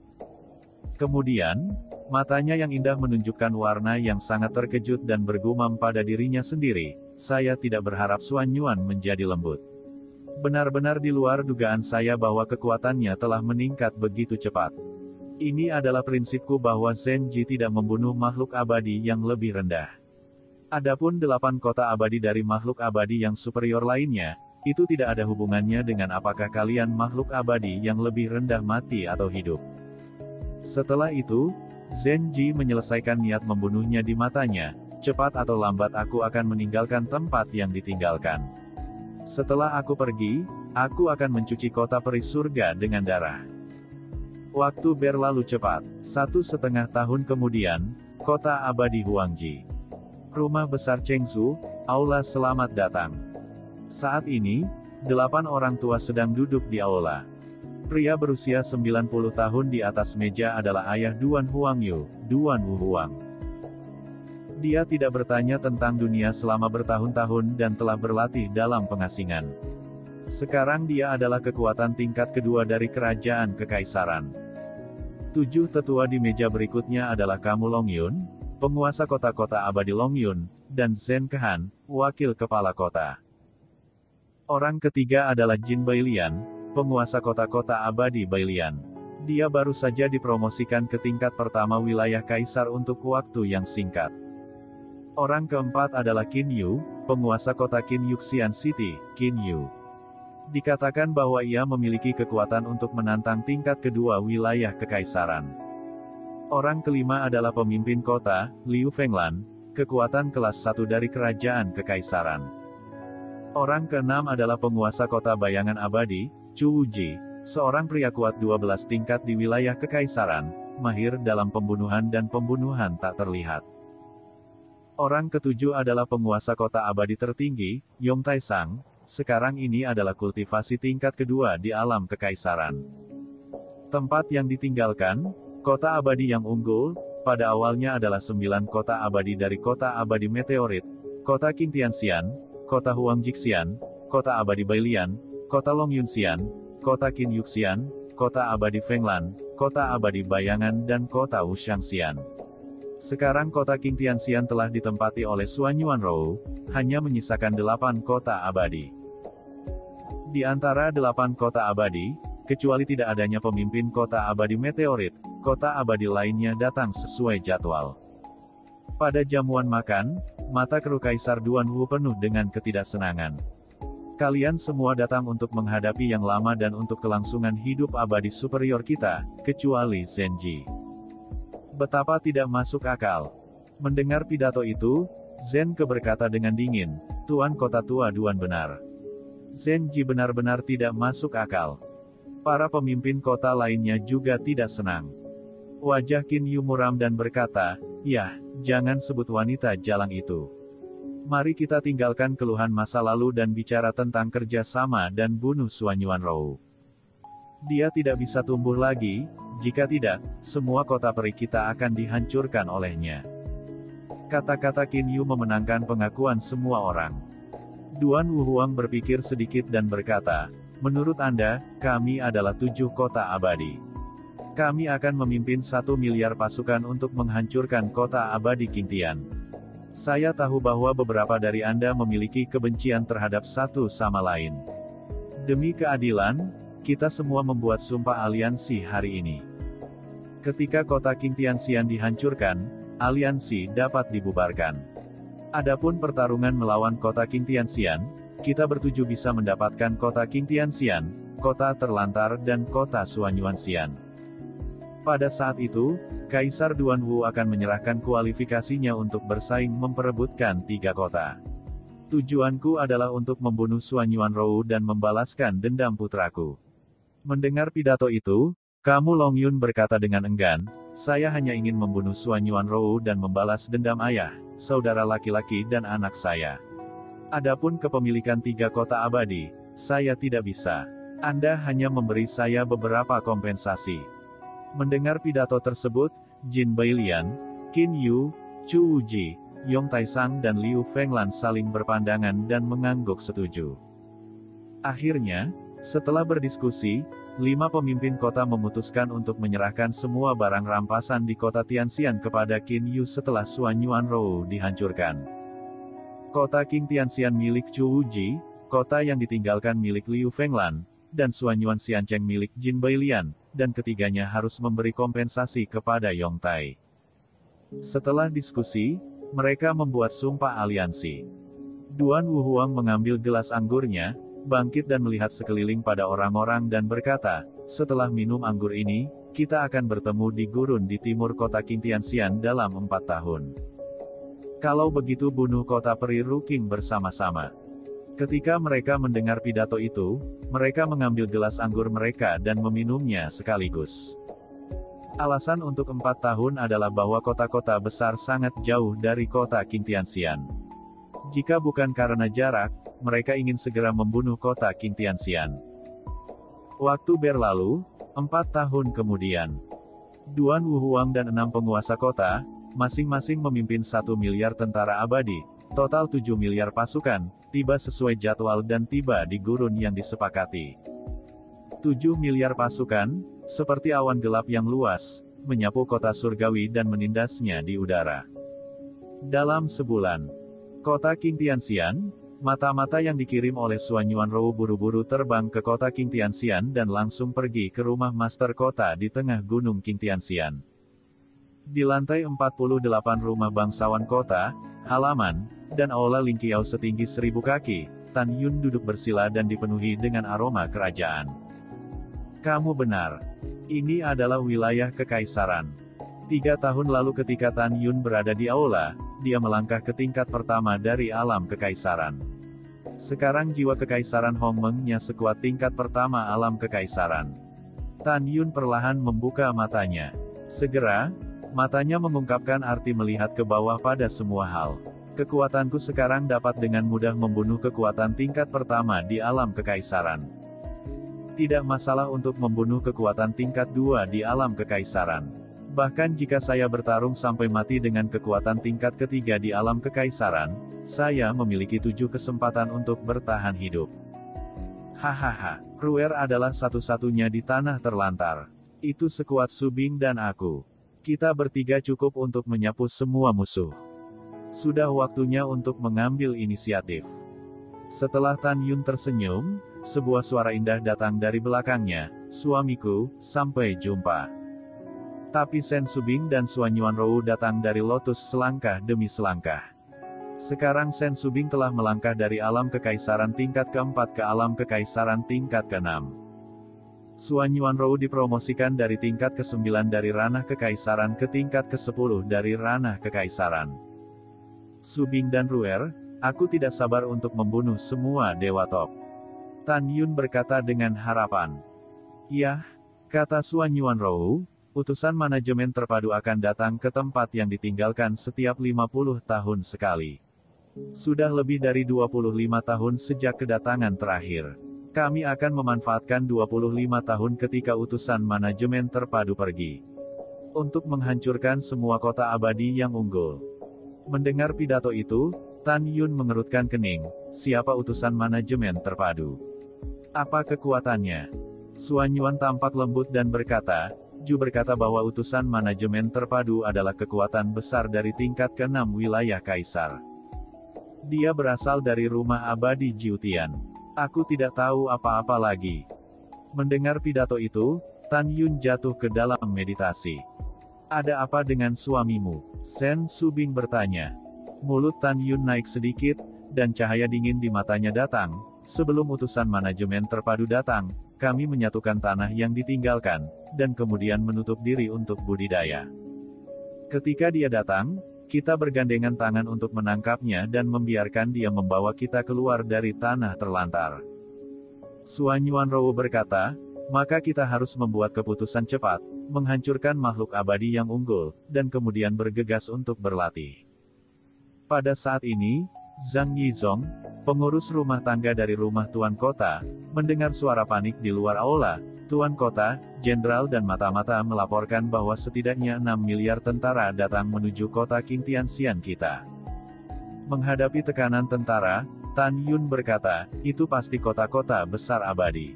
[SPEAKER 1] Kemudian, matanya yang indah menunjukkan warna yang sangat terkejut dan bergumam pada dirinya sendiri, "Saya tidak berharap Xuan Yuan menjadi lembut. Benar-benar di luar dugaan saya bahwa kekuatannya telah meningkat begitu cepat. Ini adalah prinsipku bahwa Zenji tidak membunuh makhluk abadi yang lebih rendah. Adapun 8 kota abadi dari makhluk abadi yang superior lainnya, itu tidak ada hubungannya dengan apakah kalian makhluk abadi yang lebih rendah mati atau hidup." Setelah itu, Zenji menyelesaikan niat membunuhnya di matanya, "Cepat atau lambat aku akan meninggalkan tempat yang ditinggalkan. Setelah aku pergi, aku akan mencuci kota peri surga dengan darah." Waktu berlalu cepat. 1,5 tahun kemudian, kota abadi Huangji. Rumah besar Chengzu, aula selamat datang. Saat ini, 8 orang tua sedang duduk di aula. Pria berusia 90 tahun di atas meja adalah ayah Duan Huangyu, Duan Wu Huang. Dia tidak bertanya tentang dunia selama bertahun-tahun dan telah berlatih dalam pengasingan. Sekarang dia adalah kekuatan tingkat kedua dari kerajaan kekaisaran. 7 tetua di meja berikutnya adalah Kamu Longyun, penguasa kota-kota abadi Longyun, dan Zhen Kehan, wakil kepala kota. Orang ketiga adalah Jin Bailian, penguasa kota-kota abadi Bailian. Dia baru saja dipromosikan ke tingkat pertama wilayah kaisar untuk waktu yang singkat. Orang keempat adalah Qin Yu, penguasa kota Qin Yuxian City, Qin Yu. Dikatakan bahwa ia memiliki kekuatan untuk menantang tingkat kedua wilayah kekaisaran. Orang kelima adalah pemimpin kota, Liu Fenglan, kekuatan kelas 1 dari kerajaan kekaisaran. Orang keenam adalah penguasa kota bayangan abadi, Chu Wuji, seorang pria kuat 12 tingkat di wilayah kekaisaran, mahir dalam pembunuhan dan pembunuhan tak terlihat. Orang ketujuh adalah penguasa kota abadi tertinggi, Yong Taisang, sekarang ini adalah kultivasi tingkat kedua di alam kekaisaran. Tempat yang ditinggalkan, kota abadi yang unggul, pada awalnya adalah 9 kota abadi dari kota abadi meteorit, kota Qing Tianxian, kota Huang Jixian, kota abadi Bailian, kota Long Yunxian, kota Qin Yuxian, kota abadi Fenglan, kota abadi Bayangan dan kota Wuxiangxian. Sekarang kota Qing Tianxian telah ditempati oleh Suan Yuanrou, hanya menyisakan 8 kota abadi. Di antara 8 kota abadi, kecuali tidak adanya pemimpin kota abadi meteorit, kota abadi lainnya datang sesuai jadwal. Pada jamuan makan, mata kru Kaisar Duanwu penuh dengan ketidaksenangan. Kalian semua datang untuk menghadapi yang lama dan untuk kelangsungan hidup abadi superior kita, kecuali Zenji. Betapa tidak masuk akal. Mendengar pidato itu, Zen Ke berkata dengan dingin, Tuan Kota Tua Duan benar. Zenji benar-benar tidak masuk akal. Para pemimpin kota lainnya juga tidak senang. Wajah Qin Yu muram dan berkata, "Yah, jangan sebut wanita jalang itu. Mari kita tinggalkan keluhan masa lalu dan bicara tentang kerjasama dan bunuh Suan Yuanrou. Dia tidak bisa tumbuh lagi, jika tidak, semua kota peri kita akan dihancurkan olehnya." Kata-kata Qin Yu memenangkan pengakuan semua orang. Duan Wuhuang berpikir sedikit dan berkata, "Menurut Anda, kami adalah 7 kota abadi. Kami akan memimpin 1 miliar pasukan untuk menghancurkan kota abadi Qingtian. Saya tahu bahwa beberapa dari Anda memiliki kebencian terhadap satu sama lain. Demi keadilan, kita semua membuat sumpah aliansi hari ini. Ketika kota Qing Tianxian dihancurkan, aliansi dapat dibubarkan. Adapun pertarungan melawan kota Qing Tianxian, kita bertuju bisa mendapatkan kota Qing Tianxian, kota terlantar dan kota Suanyuanxian. Pada saat itu, Kaisar Duanwu akan menyerahkan kualifikasinya untuk bersaing memperebutkan 3 kota. Tujuanku adalah untuk membunuh Suan Yuanrou dan membalaskan dendam putraku." Mendengar pidato itu, Kamu Long Yun berkata dengan enggan, "Saya hanya ingin membunuh Suan Yuanrou dan membalas dendam ayah, saudara laki-laki dan anak saya. Adapun kepemilikan 3 kota abadi, saya tidak bisa. Anda hanya memberi saya beberapa kompensasi." Mendengar pidato tersebut, Jin Bailian, Qin Yu, Chu Wuji, Yong Taisang dan Liu Fenglan saling berpandangan dan mengangguk setuju. Akhirnya, setelah berdiskusi, 5 pemimpin kota memutuskan untuk menyerahkan semua barang rampasan di kota Tianxian kepada Qin Yu setelah Suan Yuanrou dihancurkan. Kota Qing Tianxian milik Chu Wuji, kota yang ditinggalkan milik Liu Fenglan, dan Suan Yuanxiancheng milik Jin Bailian, dan ketiganya harus memberi kompensasi kepada Yong Tai. Setelah diskusi, mereka membuat sumpah aliansi. Duan Wuhuang mengambil gelas anggurnya, bangkit dan melihat sekeliling pada orang-orang dan berkata, "Setelah minum anggur ini, kita akan bertemu di gurun di timur kota Qing Tianxian dalam 4 tahun. Kalau begitu bunuh kota peri Ruking bersama-sama." Ketika mereka mendengar pidato itu, mereka mengambil gelas anggur mereka dan meminumnya sekaligus. Alasan untuk 4 tahun adalah bahwa kota-kota besar sangat jauh dari kota Qing Tianxian. Jika bukan karena jarak, mereka ingin segera membunuh kota Qing Tianxian. Waktu berlalu, 4 tahun kemudian. Duan Wuhuang dan 6 penguasa kota, masing-masing memimpin 1 miliar tentara abadi, total 7 miliar pasukan, tiba sesuai jadwal dan tiba di gurun yang disepakati. 7 miliar pasukan, seperti awan gelap yang luas, menyapu kota surgawi dan menindasnya di udara. Dalam sebulan, kota Qing Tianxian, mata-mata yang dikirim oleh Suan Yuanrou buru-buru terbang ke kota Qing Tianxian dan langsung pergi ke rumah master kota di tengah gunung Qing Tianxian. Di lantai 48 rumah bangsawan kota, halaman, dan aula Lingqiao setinggi 1000 kaki, Tan Yun duduk bersila dan dipenuhi dengan aroma kerajaan. Kamu benar. Ini adalah wilayah kekaisaran. 3 tahun lalu ketika Tan Yun berada di aula, dia melangkah ke tingkat pertama dari alam kekaisaran. Sekarang jiwa kekaisaran Hongmeng-nya sekuat tingkat pertama alam kekaisaran. Tan Yun perlahan membuka matanya. Segera, matanya mengungkapkan arti melihat ke bawah pada semua hal. Kekuatanku sekarang dapat dengan mudah membunuh kekuatan tingkat pertama di alam kekaisaran. Tidak masalah untuk membunuh kekuatan tingkat 2 di alam kekaisaran. Bahkan jika saya bertarung sampai mati dengan kekuatan tingkat ketiga di alam kekaisaran, saya memiliki 7 kesempatan untuk bertahan hidup. Hahaha, Ruer adalah satu-satunya di tanah terlantar. Itu sekuat Su Bing dan aku. Kita bertiga cukup untuk menyapu semua musuh. Sudah waktunya untuk mengambil inisiatif. Setelah Tan Yun tersenyum, sebuah suara indah datang dari belakangnya, suamiku, sampai jumpa. Tapi Sen Subing dan Suan Yuanrou datang dari Lotus selangkah demi selangkah. Sekarang Sen Subing telah melangkah dari alam kekaisaran tingkat keempat ke alam kekaisaran tingkat keenam. Suan Yuanrou dipromosikan dari tingkat ke-9 dari ranah kekaisaran ke tingkat ke-10 dari ranah kekaisaran. Su Bing dan Ruer, aku tidak sabar untuk membunuh semua dewa top. Tan Yun berkata dengan harapan. Yah, kata Suan Yuanrou, utusan manajemen terpadu akan datang ke tempat yang ditinggalkan setiap 50 tahun sekali. Sudah lebih dari 25 tahun sejak kedatangan terakhir. Kami akan memanfaatkan 25 tahun ketika utusan manajemen terpadu pergi. Untuk menghancurkan semua kota abadi yang unggul. Mendengar pidato itu, Tan Yun mengerutkan kening. Siapa utusan manajemen terpadu? Apa kekuatannya? Suan Yuan tampak lembut dan berkata, Ju berkata bahwa utusan manajemen terpadu adalah kekuatan besar dari tingkat ke-6 wilayah kaisar. Dia berasal dari rumah abadi Jiutian. Aku tidak tahu apa-apa lagi. Mendengar pidato itu, Tan Yun jatuh ke dalam meditasi. Ada apa dengan suamimu? Sen Subing bertanya. Mulut Tan Yun naik sedikit, dan cahaya dingin di matanya datang. Sebelum utusan manajemen terpadu datang, kami menyatukan tanah yang ditinggalkan, dan kemudian menutup diri untuk budidaya. Ketika dia datang, kita bergandengan tangan untuk menangkapnya dan membiarkan dia membawa kita keluar dari tanah terlantar. Suan Yuanrou berkata, maka kita harus membuat keputusan cepat, menghancurkan makhluk abadi yang unggul, dan kemudian bergegas untuk berlatih. Pada saat ini, Zhang Yizong, pengurus rumah tangga dari rumah Tuan Kota, mendengar suara panik di luar aula. Tuan Kota, Jenderal dan mata-mata melaporkan bahwa setidaknya 6 miliar tentara datang menuju kota Qingtianxian kita. Menghadapi tekanan tentara, Tan Yun berkata, itu pasti kota-kota besar abadi.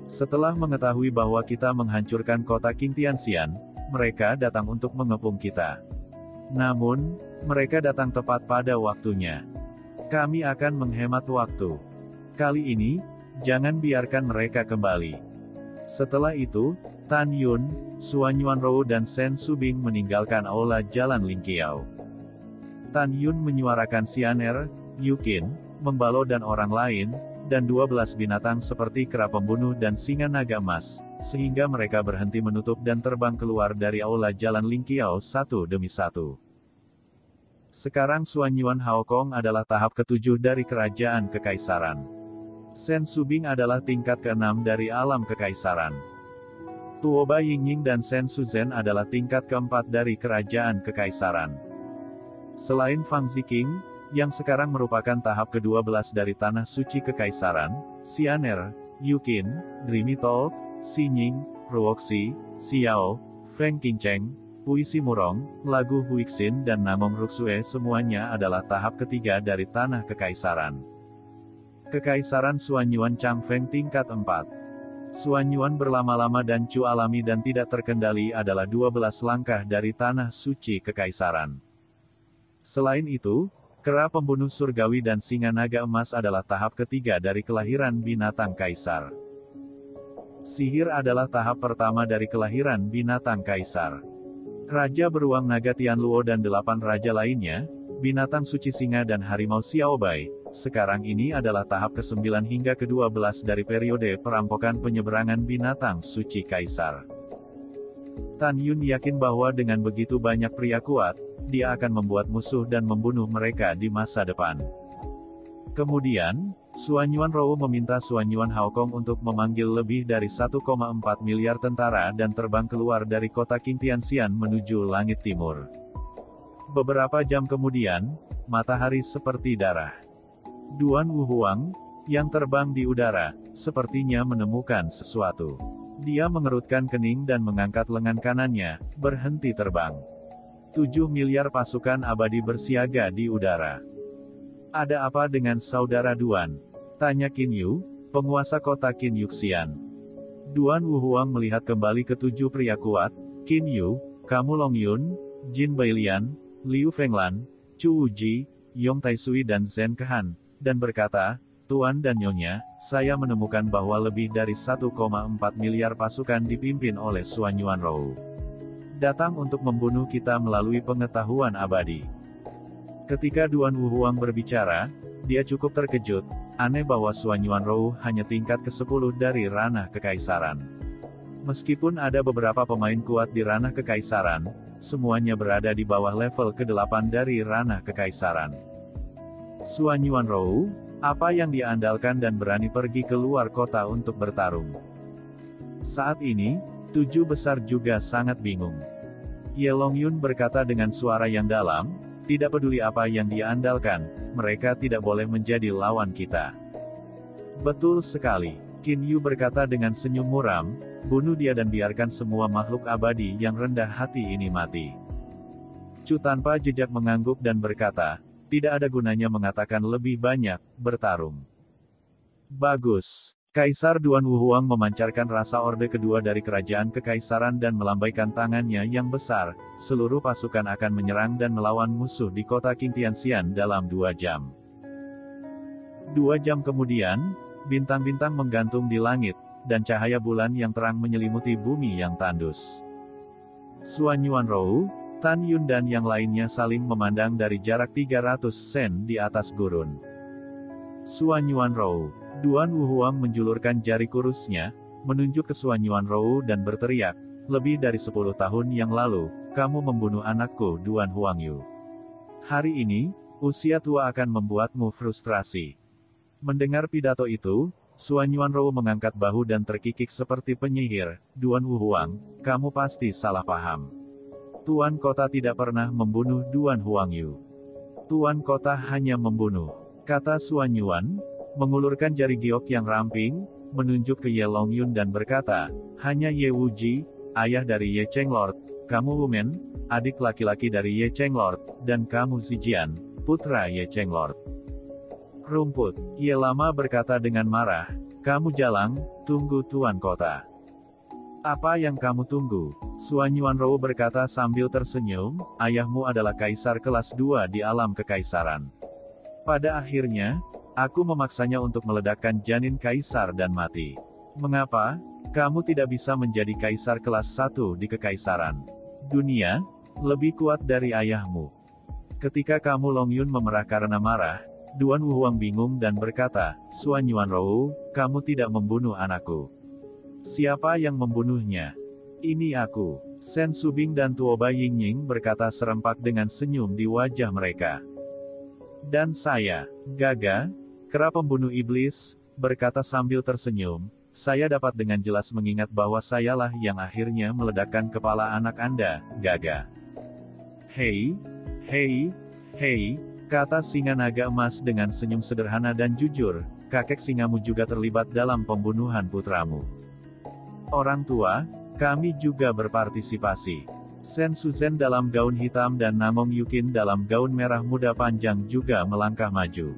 [SPEAKER 1] Setelah mengetahui bahwa kita menghancurkan kota Qingtianxian, mereka datang untuk mengepung kita. Namun, mereka datang tepat pada waktunya. Kami akan menghemat waktu. Kali ini, jangan biarkan mereka kembali. Setelah itu, Tan Yun, Suan Yuanrou dan Sen Subing meninggalkan aula Jalan Lingqiao. Tan Yun menyuarakan Xianer, Yukin, Membalo dan orang lain, dan 12 binatang seperti kera pembunuh dan singa naga emas, sehingga mereka berhenti menutup dan terbang keluar dari aula Jalan Lingqiao satu demi satu. Sekarang Suan Yuan Haokong adalah tahap ke-7 dari kerajaan kekaisaran. Sen Subing adalah tingkat ke-6 dari alam kekaisaran. Tuoba Yingying dan Sen Suzhen adalah tingkat ke-4 dari kerajaan kekaisaran. Selain Fang Ziqing, yang sekarang merupakan tahap ke-12 dari tanah suci kekaisaran, Xianer, Yukin, Dreamy Talk, Xinying, Ruoxi, Xiao, Feng Qingcheng, Puisi Murong, Lagu Huixin dan Namong Ruxue semuanya adalah tahap ketiga dari tanah kekaisaran. Kekaisaran Suan Yuan Changfeng tingkat 4. Suan Yuan berlama-lama dan cu alami dan tidak terkendali adalah 12 langkah dari tanah suci kekaisaran. Selain itu, kera pembunuh surgawi dan singa naga emas adalah tahap ketiga dari kelahiran binatang kaisar. Sihir adalah tahap pertama dari kelahiran binatang kaisar. Raja beruang naga Tianluo dan 8 raja lainnya, binatang suci singa dan harimau Xiaobai. Sekarang ini adalah tahap ke-9 hingga ke-12 dari periode perampokan penyeberangan binatang suci kaisar. Tan Yun yakin bahwa dengan begitu banyak pria kuat, dia akan membuat musuh dan membunuh mereka di masa depan. Kemudian, Xuanyuan Rou meminta Xuanyuan Haokong untuk memanggil lebih dari 1,4 miliar tentara dan terbang keluar dari kota Qingtianxian menuju langit timur. Beberapa jam kemudian, matahari seperti darah. Duan Wuhuang, yang terbang di udara, sepertinya menemukan sesuatu. Dia mengerutkan kening dan mengangkat lengan kanannya, berhenti terbang. 7 miliar pasukan abadi bersiaga di udara. Ada apa dengan saudara Duan? Tanya Qin Yu, penguasa kota Qin Yuxian. Duan Wuhuang melihat kembali ke 7 pria kuat, Qin Yu, kamu Long Yun, Jin Bailian, Liu Fenglan, Chu Wuji, Yong Taisui dan Zhen Kehan, dan berkata, Tuan dan Nyonya, saya menemukan bahwa lebih dari 1,4 miliar pasukan dipimpin oleh Xuanyuan Rou. Datang untuk membunuh kita melalui pengetahuan abadi. Ketika Duan Wuhuang berbicara, dia cukup terkejut, aneh bahwa Xuanyuan Rou hanya tingkat ke-10 dari ranah kekaisaran. Meskipun ada beberapa pemain kuat di ranah kekaisaran, semuanya berada di bawah level ke-8 dari ranah kekaisaran. Xuanyuan Rou, apa yang dia andalkan dan berani pergi keluar kota untuk bertarung? Saat ini, 7 besar juga sangat bingung. Ye Longyun berkata dengan suara yang dalam, tidak peduli apa yang dia andalkan, mereka tidak boleh menjadi lawan kita. Betul sekali, Qin Yu berkata dengan senyum muram, bunuh dia dan biarkan semua makhluk abadi yang rendah hati ini mati. Chu tanpa jejak mengangguk dan berkata, tidak ada gunanya mengatakan lebih banyak, bertarung. Bagus. Kaisar Duan Wuhuang memancarkan rasa orde kedua dari kerajaan kekaisaran dan melambaikan tangannya yang besar, seluruh pasukan akan menyerang dan melawan musuh di kota Qingtianxian dalam 2 jam. 2 jam kemudian, bintang-bintang menggantung di langit, dan cahaya bulan yang terang menyelimuti bumi yang tandus. Xuanyuan Rou, Tan Yun dan yang lainnya saling memandang dari jarak 300 sen di atas gurun. Xuanyuan Rou, Duan Wuhuang menjulurkan jari kurusnya, menunjuk ke Xuanyuan Rou dan berteriak, lebih dari 10 tahun yang lalu, kamu membunuh anakku Duan Huangyu. Hari ini, usia tua akan membuatmu frustrasi. Mendengar pidato itu, Xuanyuan Rou mengangkat bahu dan terkikik seperti penyihir, Duan Wuhuang, kamu pasti salah paham. Tuan kota tidak pernah membunuh Duan Huangyu. Tuan kota hanya membunuh, kata Xuanyuan, mengulurkan jari giok yang ramping, menunjuk ke Ye Longyun dan berkata, hanya Ye Wuji, ayah dari Ye Chenglord, kamu Wumen, adik laki-laki dari Ye Chenglord, dan kamu Zijian, putra Ye Chenglord. Rumput, Ye Lama berkata dengan marah, kamu jalang, tunggu tuan kota. Apa yang kamu tunggu? Xuanyuan Rou berkata sambil tersenyum, ayahmu adalah kaisar kelas 2 di alam kekaisaran. Pada akhirnya, aku memaksanya untuk meledakkan janin kaisar dan mati. Mengapa? Kamu tidak bisa menjadi kaisar kelas 1 di kekaisaran dunia, lebih kuat dari ayahmu. Ketika kamu Longyun memerah karena marah, Duan Wuhuang bingung dan berkata, Xuanyuan Rou, kamu tidak membunuh anakku. Siapa yang membunuhnya? Ini aku. Sen Subing dan Tuoba Yingying berkata serempak dengan senyum di wajah mereka. Dan saya, Gaga, kera pembunuh iblis, berkata sambil tersenyum, saya dapat dengan jelas mengingat bahwa sayalah yang akhirnya meledakkan kepala anak Anda, Gaga. Hei, hei, hei, kata singa naga emas dengan senyum sederhana dan jujur, kakek singamu juga terlibat dalam pembunuhan putramu. Orang tua, kami juga berpartisipasi. Sen Suzhen dalam gaun hitam dan Namong Yukin dalam gaun merah muda panjang juga melangkah maju.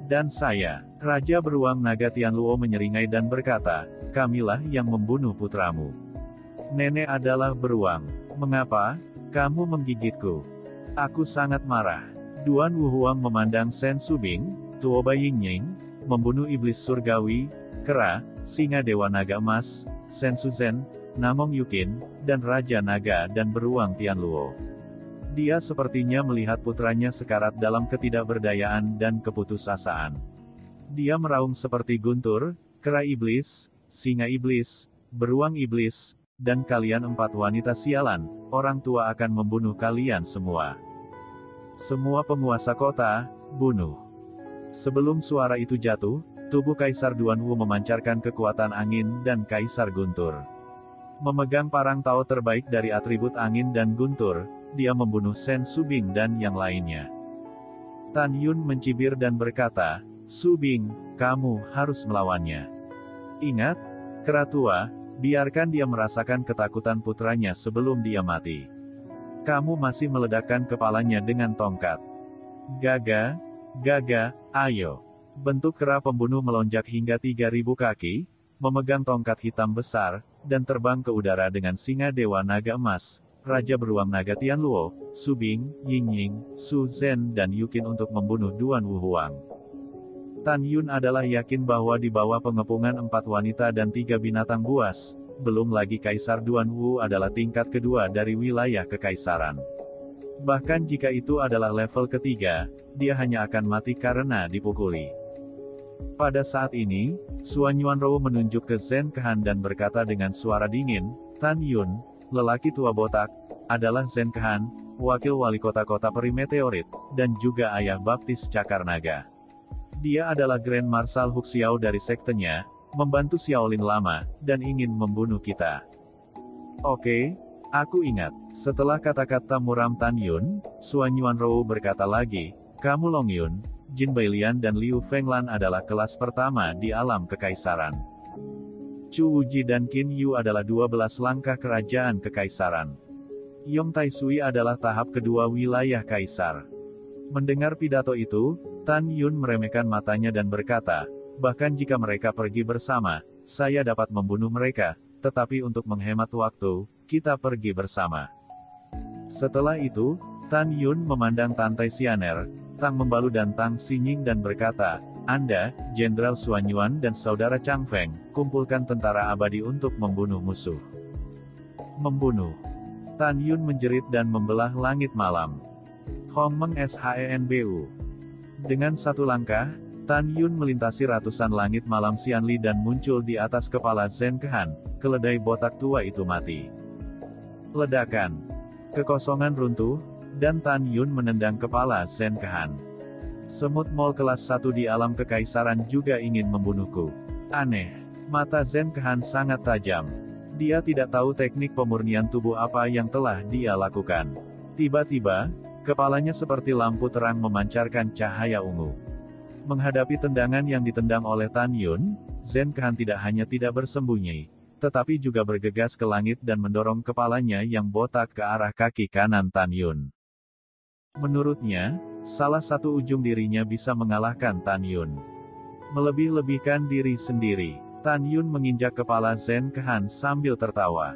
[SPEAKER 1] Dan saya, Raja Beruang Naga Tianluo menyeringai dan berkata, kamilah yang membunuh putramu. Nenek adalah beruang. Mengapa? Kamu menggigitku. Aku sangat marah. Duan Wuhuang memandang Sen Subing, Tuoba Yingying, membunuh iblis surgawi, kera, singa dewa naga emas, Sen Suzhen, Namong Yukin, dan Raja Naga dan Beruang Tianluo. Dia sepertinya melihat putranya sekarat dalam ketidakberdayaan dan keputusasaan. Dia meraung seperti guntur, kera iblis, singa iblis, beruang iblis, dan kalian 4 wanita sialan, orang tua akan membunuh kalian semua. Semua penguasa kota, bunuh. Sebelum suara itu jatuh, tubuh Kaisar Duanwu memancarkan kekuatan angin dan Kaisar Guntur. Memegang parang Tao terbaik dari atribut angin dan guntur, dia membunuh Sen Subing dan yang lainnya. Tan Yun mencibir dan berkata, "Subing, kamu harus melawannya. Ingat, kera tua, biarkan dia merasakan ketakutan putranya sebelum dia mati. Kamu masih meledakkan kepalanya dengan tongkat. Gaga, gaga, ayo." Bentuk kera pembunuh melonjak hingga 3.000 kaki, memegang tongkat hitam besar, dan terbang ke udara dengan singa Dewa Naga Emas, Raja Beruang Naga Tianluo, Subing, Yingying, Su Zhen dan Yuqin untuk membunuh Duanwu Huang. Tan Yun adalah yakin bahwa di bawah pengepungan 4 wanita dan 3 binatang buas, belum lagi Kaisar Duanwu adalah tingkat kedua dari wilayah kekaisaran. Bahkan jika itu adalah level ketiga, dia hanya akan mati karena dipukuli. Pada saat ini, Suan Yuanrou menunjuk ke Zhen Kehan dan berkata dengan suara dingin, "Tan Yun, lelaki tua botak, adalah Zhen Kehan, wakil wali kota-kota peri meteorit, dan juga ayah baptis Cakar Naga. Dia adalah Grand Marshal Huxiao dari sektenya, membantu Xiaolin lama, dan ingin membunuh kita." "Oke, aku ingat." Setelah kata-kata muram Tan Yun, Suan Yuanrou berkata lagi, "Kamu Long Yun, Jin Bailian dan Liu Fenglan adalah kelas pertama di alam kekaisaran. Chu Wuji dan Qin Yu adalah 12 langkah kerajaan kekaisaran. Yong Tai Sui adalah tahap kedua wilayah kaisar." Mendengar pidato itu, Tan Yun meremehkan matanya dan berkata, "Bahkan jika mereka pergi bersama, saya dapat membunuh mereka, tetapi untuk menghemat waktu, kita pergi bersama." Setelah itu, Tan Yun memandang Tan Tai Xianer, Tang Membalu dan Tang Xinying dan berkata, "Anda, Jenderal Suan Yuan dan Saudara Chang Feng, kumpulkan tentara abadi untuk membunuh musuh." "Membunuh?" Tan Yun menjerit dan membelah langit malam. Hong Meng Shenbu. Dengan satu langkah, Tan Yun melintasi ratusan langit malam Xianli dan muncul di atas kepala Zhen Kehan, keledai botak tua itu mati. Ledakan. Kekosongan runtuh, dan Tan Yun menendang kepala Zhen Kehan. "Semut mol kelas 1 di alam kekaisaran juga ingin membunuhku. Aneh." Mata Zhen Kehan sangat tajam. Dia tidak tahu teknik pemurnian tubuh apa yang telah dia lakukan. Tiba-tiba, kepalanya seperti lampu terang memancarkan cahaya ungu. Menghadapi tendangan yang ditendang oleh Tan Yun, Zhen Kehan tidak hanya tidak bersembunyi, tetapi juga bergegas ke langit dan mendorong kepalanya yang botak ke arah kaki kanan Tan Yun. Menurutnya, salah satu ujung dirinya bisa mengalahkan Tan Yun. Melebih-lebihkan diri sendiri, Tan Yun menginjak kepala Zhen Kehan sambil tertawa.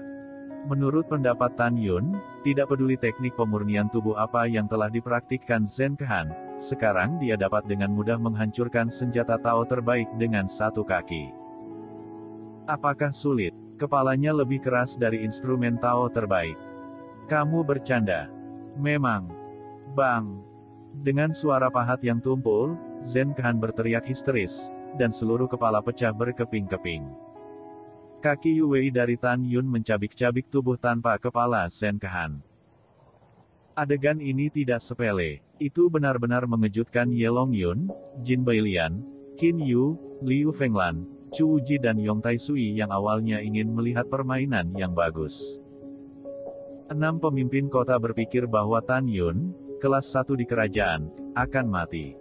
[SPEAKER 1] Menurut pendapat Tan Yun, tidak peduli teknik pemurnian tubuh apa yang telah dipraktikkan Zhen Kehan, sekarang dia dapat dengan mudah menghancurkan senjata Tao terbaik dengan satu kaki. Apakah sulit? Kepalanya lebih keras dari instrumen Tao terbaik. "Kamu bercanda." "Memang." Bang! Dengan suara pahat yang tumpul, Zhen Kehan berteriak histeris, dan seluruh kepala pecah berkeping-keping. Kaki Yue dari Tan Yun mencabik-cabik tubuh tanpa kepala Zhen Kehan. Adegan ini tidak sepele. Itu benar-benar mengejutkan Ye Long Yun, Jin Bailian, Qin Yu, Liu Fenglan, Chu Wuji dan Yong Tai Sui yang awalnya ingin melihat permainan yang bagus. 6 pemimpin kota berpikir bahwa Tan Yun, kelas 1 di kerajaan, akan mati.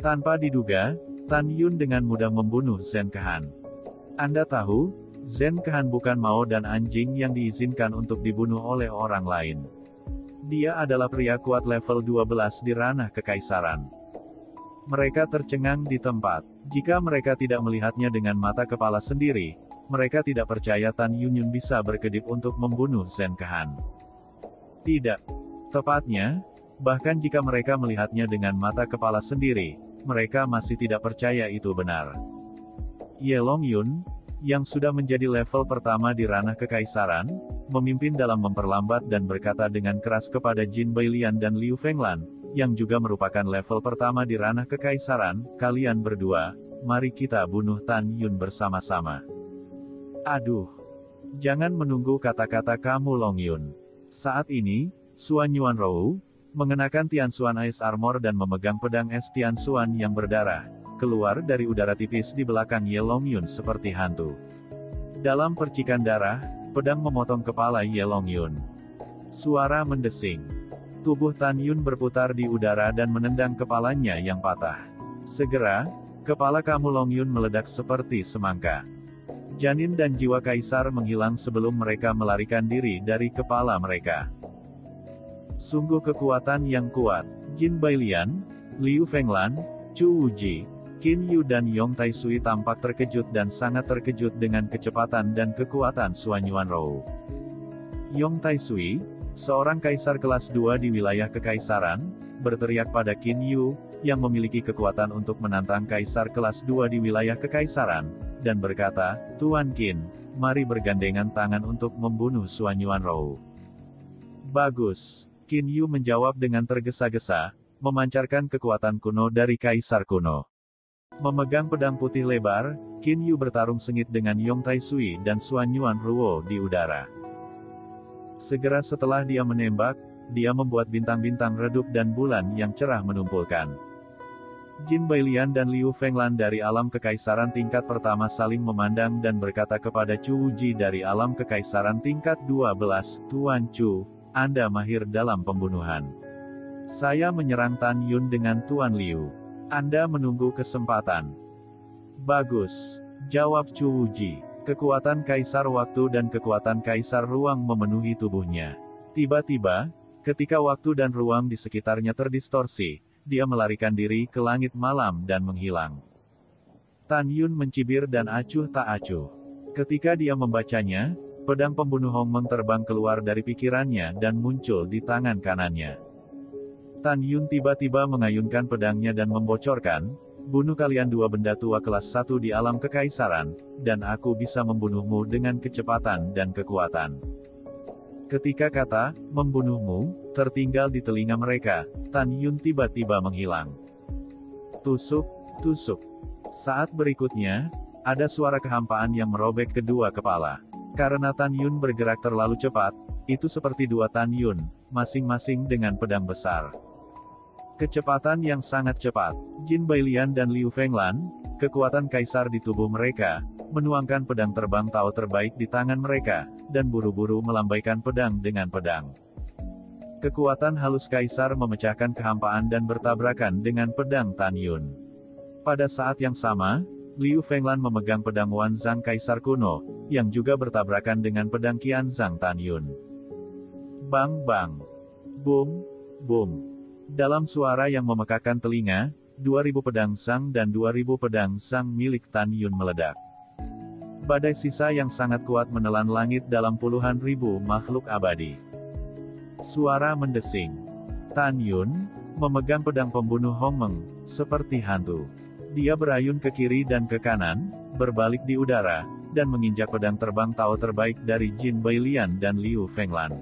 [SPEAKER 1] Tanpa diduga, Tan Yun dengan mudah membunuh Zhen Kehan. Anda tahu, Zhen Kehan bukan Mao dan anjing yang diizinkan untuk dibunuh oleh orang lain. Dia adalah pria kuat level 12 di ranah kekaisaran. Mereka tercengang di tempat. Jika mereka tidak melihatnya dengan mata kepala sendiri, mereka tidak percaya Tan Yun bisa berkedip untuk membunuh Zhen Kehan. Tidak. Tepatnya, bahkan jika mereka melihatnya dengan mata kepala sendiri, mereka masih tidak percaya itu benar. Ye Long Yun, yang sudah menjadi level pertama di ranah kekaisaran, memimpin dalam memperlambat dan berkata dengan keras kepada Jin Bailian dan Liu Fenglan, yang juga merupakan level pertama di ranah kekaisaran, kalian berdua, mari kita bunuh Tan Yun bersama-sama. Aduh. Jangan menunggu kata-kata kamu Long Yun. Saat ini, Xuan Yuanrou, mengenakan Tianxuan Ice Armor dan memegang pedang es Tianxuan yang berdarah, keluar dari udara tipis di belakang Ye Long Yun seperti hantu. Dalam percikan darah, pedang memotong kepala Ye Long Yun. Suara mendesing. Tubuh Tan Yun berputar di udara dan menendang kepalanya yang patah. Segera, kepala kamu Long Yun meledak seperti semangka. Janin dan jiwa kaisar menghilang sebelum mereka melarikan diri dari kepala mereka. Sungguh kekuatan yang kuat. Jin Bailian, Liu Fenglan, Chu Wuji, Qin Yu dan Yong Taisui tampak terkejut dan sangat terkejut dengan kecepatan dan kekuatan Xuan Yuanrou. Yong Taisui, seorang kaisar kelas 2 di wilayah kekaisaran, berteriak pada Qin Yu, yang memiliki kekuatan untuk menantang kaisar kelas 2 di wilayah kekaisaran, dan berkata, Tuan Qin, mari bergandengan tangan untuk membunuh Xuan Yuanrou. Bagus. Qin Yu menjawab dengan tergesa-gesa, memancarkan kekuatan kuno dari kaisar kuno. Memegang pedang putih lebar, Qin Yu bertarung sengit dengan Yong Taisui dan Xuan Yuanrou di udara. Segera setelah dia menembak, dia membuat bintang-bintang redup dan bulan yang cerah menumpulkan. Jin Bailian dan Liu Fenglan dari alam kekaisaran tingkat pertama saling memandang dan berkata kepada Chu Wuji dari alam kekaisaran tingkat 12, Tuan Chu, Anda mahir dalam pembunuhan. Saya menyerang Tan Yun dengan Tuan Liu. Anda menunggu kesempatan. Bagus, jawab Chu Wuji. Kekuatan kaisar waktu dan kekuatan kaisar ruang memenuhi tubuhnya. Tiba-tiba, ketika waktu dan ruang di sekitarnya terdistorsi, dia melarikan diri ke langit malam dan menghilang. Tan Yun mencibir dan acuh tak acuh. Ketika dia membacanya, pedang pembunuh Hong Meng terbang keluar dari pikirannya dan muncul di tangan kanannya. Tan Yun tiba-tiba mengayunkan pedangnya dan membocorkan, bunuh kalian dua benda tua kelas 1 di alam kekaisaran, dan aku bisa membunuhmu dengan kecepatan dan kekuatan. Ketika kata, membunuhmu, tertinggal di telinga mereka, Tan Yun tiba-tiba menghilang. Tusuk, tusuk. Saat berikutnya, ada suara kehampaan yang merobek kedua kepala. Karena Tan Yun bergerak terlalu cepat, itu seperti dua Tan Yun, masing-masing dengan pedang besar. Kecepatan yang sangat cepat. Jin Bailian dan Liu Fenglan, kekuatan kaisar di tubuh mereka, menuangkan pedang terbang Tao terbaik di tangan mereka, dan buru-buru melambaikan pedang dengan pedang. Kekuatan halus kaisar memecahkan kehampaan dan bertabrakan dengan pedang Tan Yun. Pada saat yang sama, Liu Fenglan memegang pedang Wanzang kaisar kuno, yang juga bertabrakan dengan pedang Qianzhang Tan Yun. Bang bang. Boom, boom. Dalam suara yang memekakan telinga, 2000 pedang Zhang dan 2000 pedang Zhang milik Tan Yun meledak. Badai sisa yang sangat kuat menelan langit dalam puluhan ribu makhluk abadi. Suara mendesing. Tan Yun, memegang pedang pembunuh Hong Meng, seperti hantu. Dia berayun ke kiri dan ke kanan, berbalik di udara, dan menginjak pedang terbang Tao terbaik dari Jin Bailian dan Liu Fenglan.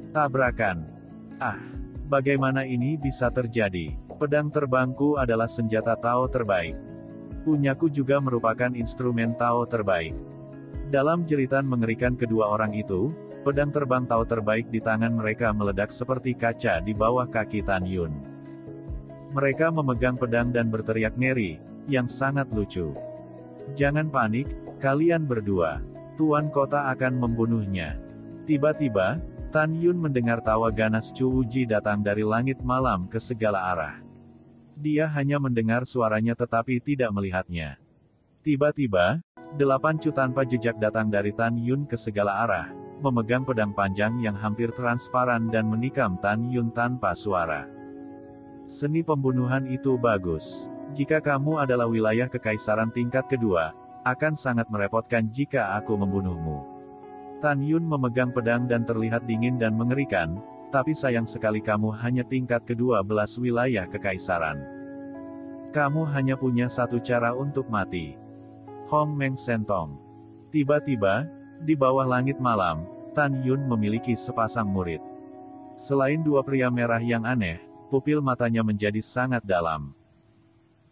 [SPEAKER 1] Tabrakan. Ah, bagaimana ini bisa terjadi? Pedang terbangku adalah senjata Tao terbaik. Punyaku juga merupakan instrumen Tao terbaik. Dalam jeritan mengerikan kedua orang itu, pedang terbang Tao terbaik di tangan mereka meledak seperti kaca di bawah kaki Tan Yun. Mereka memegang pedang dan berteriak ngeri, yang sangat lucu. Jangan panik, kalian berdua. Tuan kota akan membunuhnya. Tiba-tiba, Tan Yun mendengar tawa ganas Chu Wuji datang dari langit malam ke segala arah. Dia hanya mendengar suaranya tetapi tidak melihatnya. Tiba-tiba, 8 Cu tanpa jejak datang dari Tan Yun ke segala arah, memegang pedang panjang yang hampir transparan dan menikam Tan Yun tanpa suara. Seni pembunuhan itu bagus. Jika kamu adalah wilayah kekaisaran tingkat kedua, akan sangat merepotkan jika aku membunuhmu. Tan Yun memegang pedang dan terlihat dingin dan mengerikan, tapi sayang sekali kamu hanya tingkat ke-12 wilayah kekaisaran. Kamu hanya punya satu cara untuk mati. Hong Meng Sentong. Tiba-tiba, di bawah langit malam, Tan Yun memiliki sepasang murid. Selain dua pria merah yang aneh, pupil matanya menjadi sangat dalam.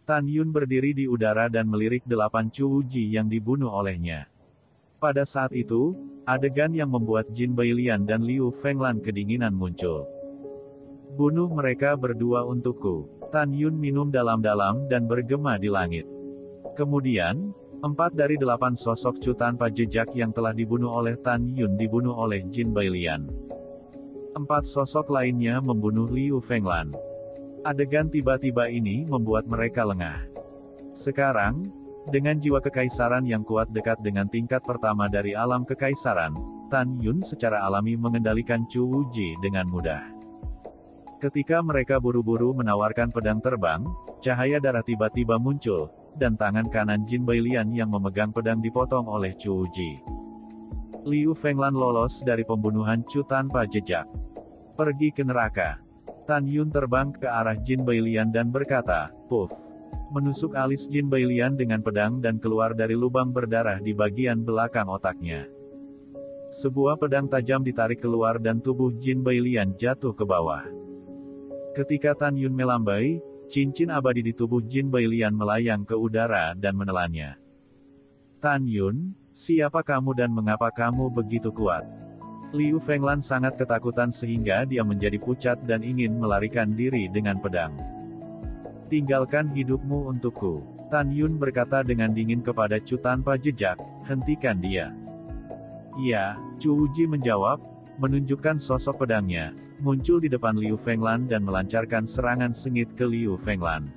[SPEAKER 1] Tan Yun berdiri di udara dan melirik 8 Chu Wuji yang dibunuh olehnya. Pada saat itu, adegan yang membuat Jin Bailian dan Liu Fenglan kedinginan muncul. Bunuh mereka berdua untukku. Tan Yun minum dalam-dalam dan bergema di langit. Kemudian, 4 dari 8 sosok Chu tanpa jejak yang telah dibunuh oleh Tan Yun dibunuh oleh Jin Bailian. 4 sosok lainnya membunuh Liu Fenglan. Adegan tiba-tiba ini membuat mereka lengah. Sekarang, dengan jiwa kekaisaran yang kuat dekat dengan tingkat pertama dari alam kekaisaran, Tan Yun secara alami mengendalikan Chu Wuji dengan mudah. Ketika mereka buru-buru menawarkan pedang terbang, cahaya darah tiba-tiba muncul, dan tangan kanan Jin Bailian yang memegang pedang dipotong oleh Chu Wuji. Liu Fenglan lolos dari pembunuhan Chu tanpa jejak. Pergi ke neraka. Tan Yun terbang ke arah Jin Bailian dan berkata, "Puff." Menusuk alis Jin Bailian dengan pedang dan keluar dari lubang berdarah di bagian belakang otaknya. Sebuah pedang tajam ditarik keluar dan tubuh Jin Bailian jatuh ke bawah. Ketika Tan Yun melambai, cincin abadi di tubuh Jin Bailian melayang ke udara dan menelannya. "Tan Yun, siapa kamu dan mengapa kamu begitu kuat?" Liu Fenglan sangat ketakutan sehingga dia menjadi pucat dan ingin melarikan diri dengan pedang. "Tinggalkan hidupmu untukku." Tan Yun berkata dengan dingin kepada Chu tanpa jejak, "Hentikan dia." "Ya," Chu Wuji menjawab, menunjukkan sosok pedangnya, muncul di depan Liu Fenglan dan melancarkan serangan sengit ke Liu Fenglan.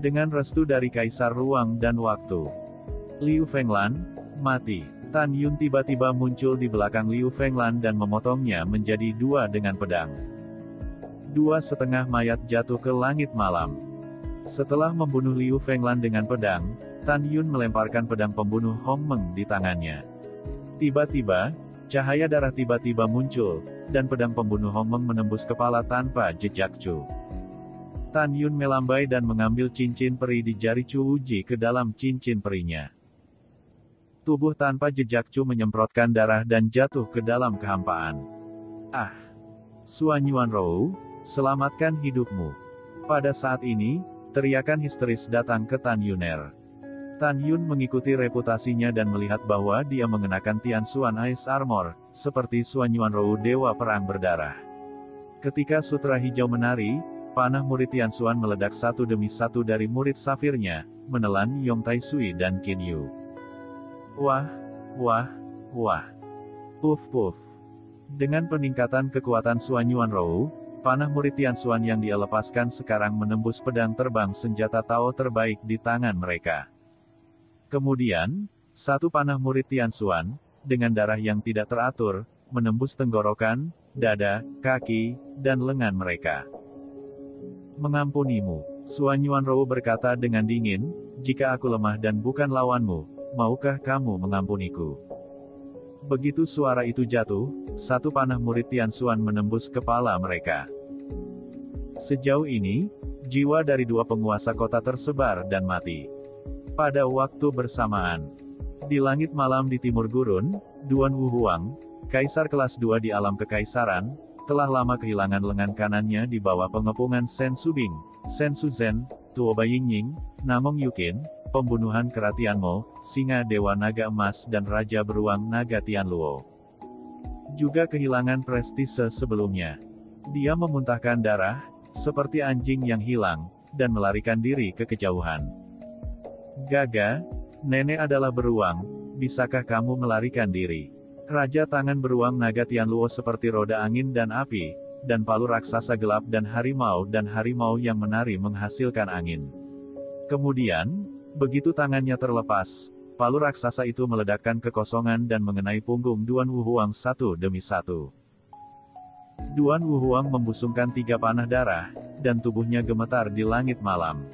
[SPEAKER 1] Dengan restu dari Kaisar Ruang dan Waktu, Liu Fenglan mati. Tan Yun tiba-tiba muncul di belakang Liu Fenglan dan memotongnya menjadi 2 dengan pedang. 2,5 mayat jatuh ke langit malam. Setelah membunuh Liu Fenglan dengan pedang, Tan Yun melemparkan pedang pembunuh Hong Meng di tangannya. Tiba-tiba, cahaya darah tiba-tiba muncul, dan pedang pembunuh Hong Meng menembus kepala tanpa jejak Chu. Tan Yun melambai dan mengambil cincin peri di jari Chu Wuji ke dalam cincin perinya. Tubuh tanpa jejak Chu menyemprotkan darah dan jatuh ke dalam kehampaan. "Ah! Suan Yuanrou, selamatkan hidupmu." Pada saat ini, teriakan histeris datang ke Tan Yuner. Tan Yun mengikuti reputasinya dan melihat bahwa dia mengenakan Tian Xuan Ice Armor, seperti Suan Yuanrou Dewa Perang Berdarah. Ketika sutra hijau menari, panah murid Tian Xuan meledak satu demi satu dari murid safirnya, menelan Yong Tai Sui dan Qin Yu. Wah, wah, wah. Puff puff. Dengan peningkatan kekuatan Suan Yuanrou, panah murid Tian Xuan yang dia lepaskan sekarang menembus pedang terbang senjata Tao terbaik di tangan mereka. Kemudian, satu panah murid Tian Xuan, dengan darah yang tidak teratur, menembus tenggorokan, dada, kaki, dan lengan mereka. "Mengampunimu," Suan Yuanrou berkata dengan dingin, "jika aku lemah dan bukan lawanmu, maukah kamu mengampuniku?" Begitu suara itu jatuh, satu panah murid Tian Xuan menembus kepala mereka. Sejauh ini, jiwa dari 2 penguasa kota tersebar dan mati. Pada waktu bersamaan, di langit malam di timur gurun, Duan Wu Huang, kaisar kelas 2 di alam kekaisaran, telah lama kehilangan lengan kanannya di bawah pengepungan Sen Subing, Sen Suzhen, Tuo Baiying, Namong Yukin, pembunuhan Kera Tianmo, Singa Dewa Naga Emas dan Raja Beruang Naga Tianluo. Juga kehilangan prestise sebelumnya. Dia memuntahkan darah, seperti anjing yang hilang, dan melarikan diri ke kejauhan. "Gaga, nenek adalah beruang, bisakah kamu melarikan diri?" Raja tangan beruang naga Tianluo seperti roda angin dan api, dan palu raksasa gelap dan harimau yang menari menghasilkan angin. Kemudian, begitu tangannya terlepas, palu raksasa itu meledakkan kekosongan dan mengenai punggung Duan Wu Huang satu demi satu. Duan Wu Huang membusungkan 3 panah darah, dan tubuhnya gemetar di langit malam.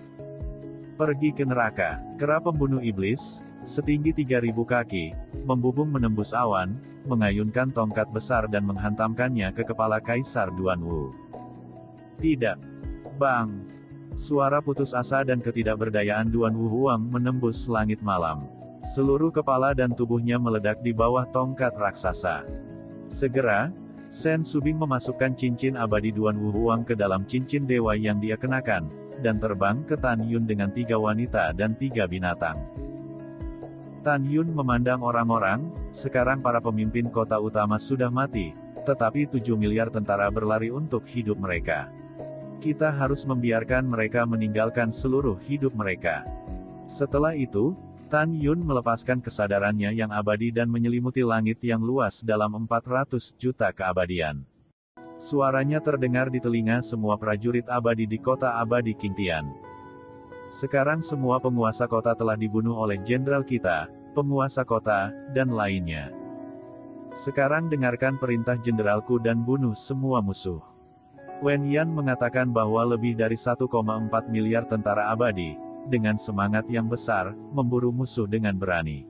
[SPEAKER 1] Pergi ke neraka. Kera pembunuh iblis, setinggi 3.000 kaki, membubung menembus awan, mengayunkan tongkat besar dan menghantamkannya ke kepala Kaisar Duan Wu. "Tidak! Bang!" Suara putus asa dan ketidakberdayaan Duan Wuhuang menembus langit malam. Seluruh kepala dan tubuhnya meledak di bawah tongkat raksasa. Segera, Sen Subing memasukkan cincin abadi Duan Wuhuang ke dalam cincin dewa yang dia kenakan, dan terbang ke Tan Yun dengan 3 wanita dan 3 binatang. Tan Yun memandang orang-orang, sekarang para pemimpin kota utama sudah mati, tetapi 7 miliar tentara berlari untuk hidup mereka. Kita harus membiarkan mereka meninggalkan seluruh hidup mereka. Setelah itu, Tan Yun melepaskan kesadarannya yang abadi dan menyelimuti langit yang luas dalam 400 juta keabadian. Suaranya terdengar di telinga semua prajurit abadi di kota abadi Qingtian. Sekarang semua penguasa kota telah dibunuh oleh jenderal kita, penguasa kota, dan lainnya. Sekarang dengarkan perintah jenderalku dan bunuh semua musuh. Wen Yan mengatakan bahwa lebih dari 1,4 miliar tentara abadi, dengan semangat yang besar, memburu musuh dengan berani.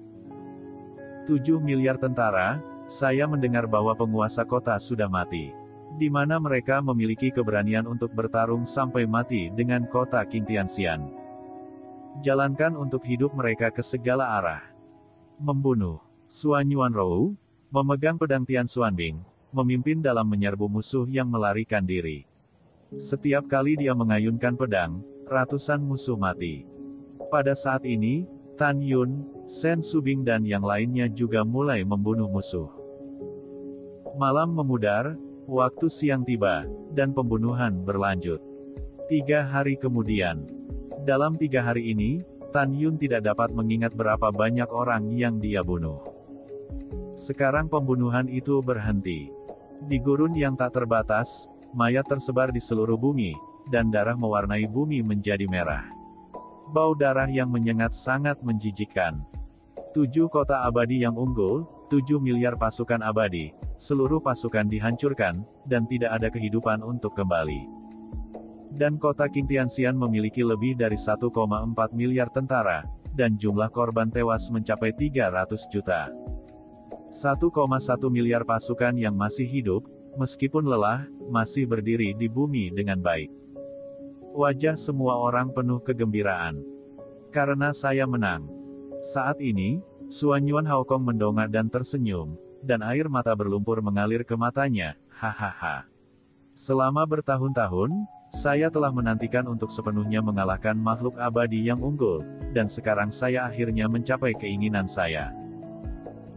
[SPEAKER 1] 7 miliar tentara, saya mendengar bahwa penguasa kota sudah mati. Di mana mereka memiliki keberanian untuk bertarung sampai mati dengan kota Qingtianxian. Jalankan untuk hidup mereka ke segala arah. Membunuh. Suan Yuanrou, memegang pedang Tian Xuanbing, memimpin dalam menyerbu musuh yang melarikan diri. Setiap kali dia mengayunkan pedang, ratusan musuh mati. Pada saat ini, Tan Yun, Sen Subing dan yang lainnya juga mulai membunuh musuh. Malam memudar, waktu siang tiba, dan pembunuhan berlanjut. 3 hari kemudian. Dalam 3 hari ini, Tan Yun tidak dapat mengingat berapa banyak orang yang dia bunuh. Sekarang pembunuhan itu berhenti. Di gurun yang tak terbatas, mayat tersebar di seluruh bumi, dan darah mewarnai bumi menjadi merah. Bau darah yang menyengat sangat menjijikkan. 7 kota abadi yang unggul, 7 miliar pasukan abadi, seluruh pasukan dihancurkan, dan tidak ada kehidupan untuk kembali. Dan kota Qingtianxian memiliki lebih dari 1,4 miliar tentara, dan jumlah korban tewas mencapai 300 juta. 1,1 miliar pasukan yang masih hidup, meskipun lelah, masih berdiri di bumi dengan baik. Wajah semua orang penuh kegembiraan. Karena saya menang. Saat ini, Suan Yuan Haokong mendongak dan tersenyum, dan air mata berlumpur mengalir ke matanya, hahaha. Selama bertahun-tahun, saya telah menantikan untuk sepenuhnya mengalahkan makhluk abadi yang unggul, dan sekarang saya akhirnya mencapai keinginan saya.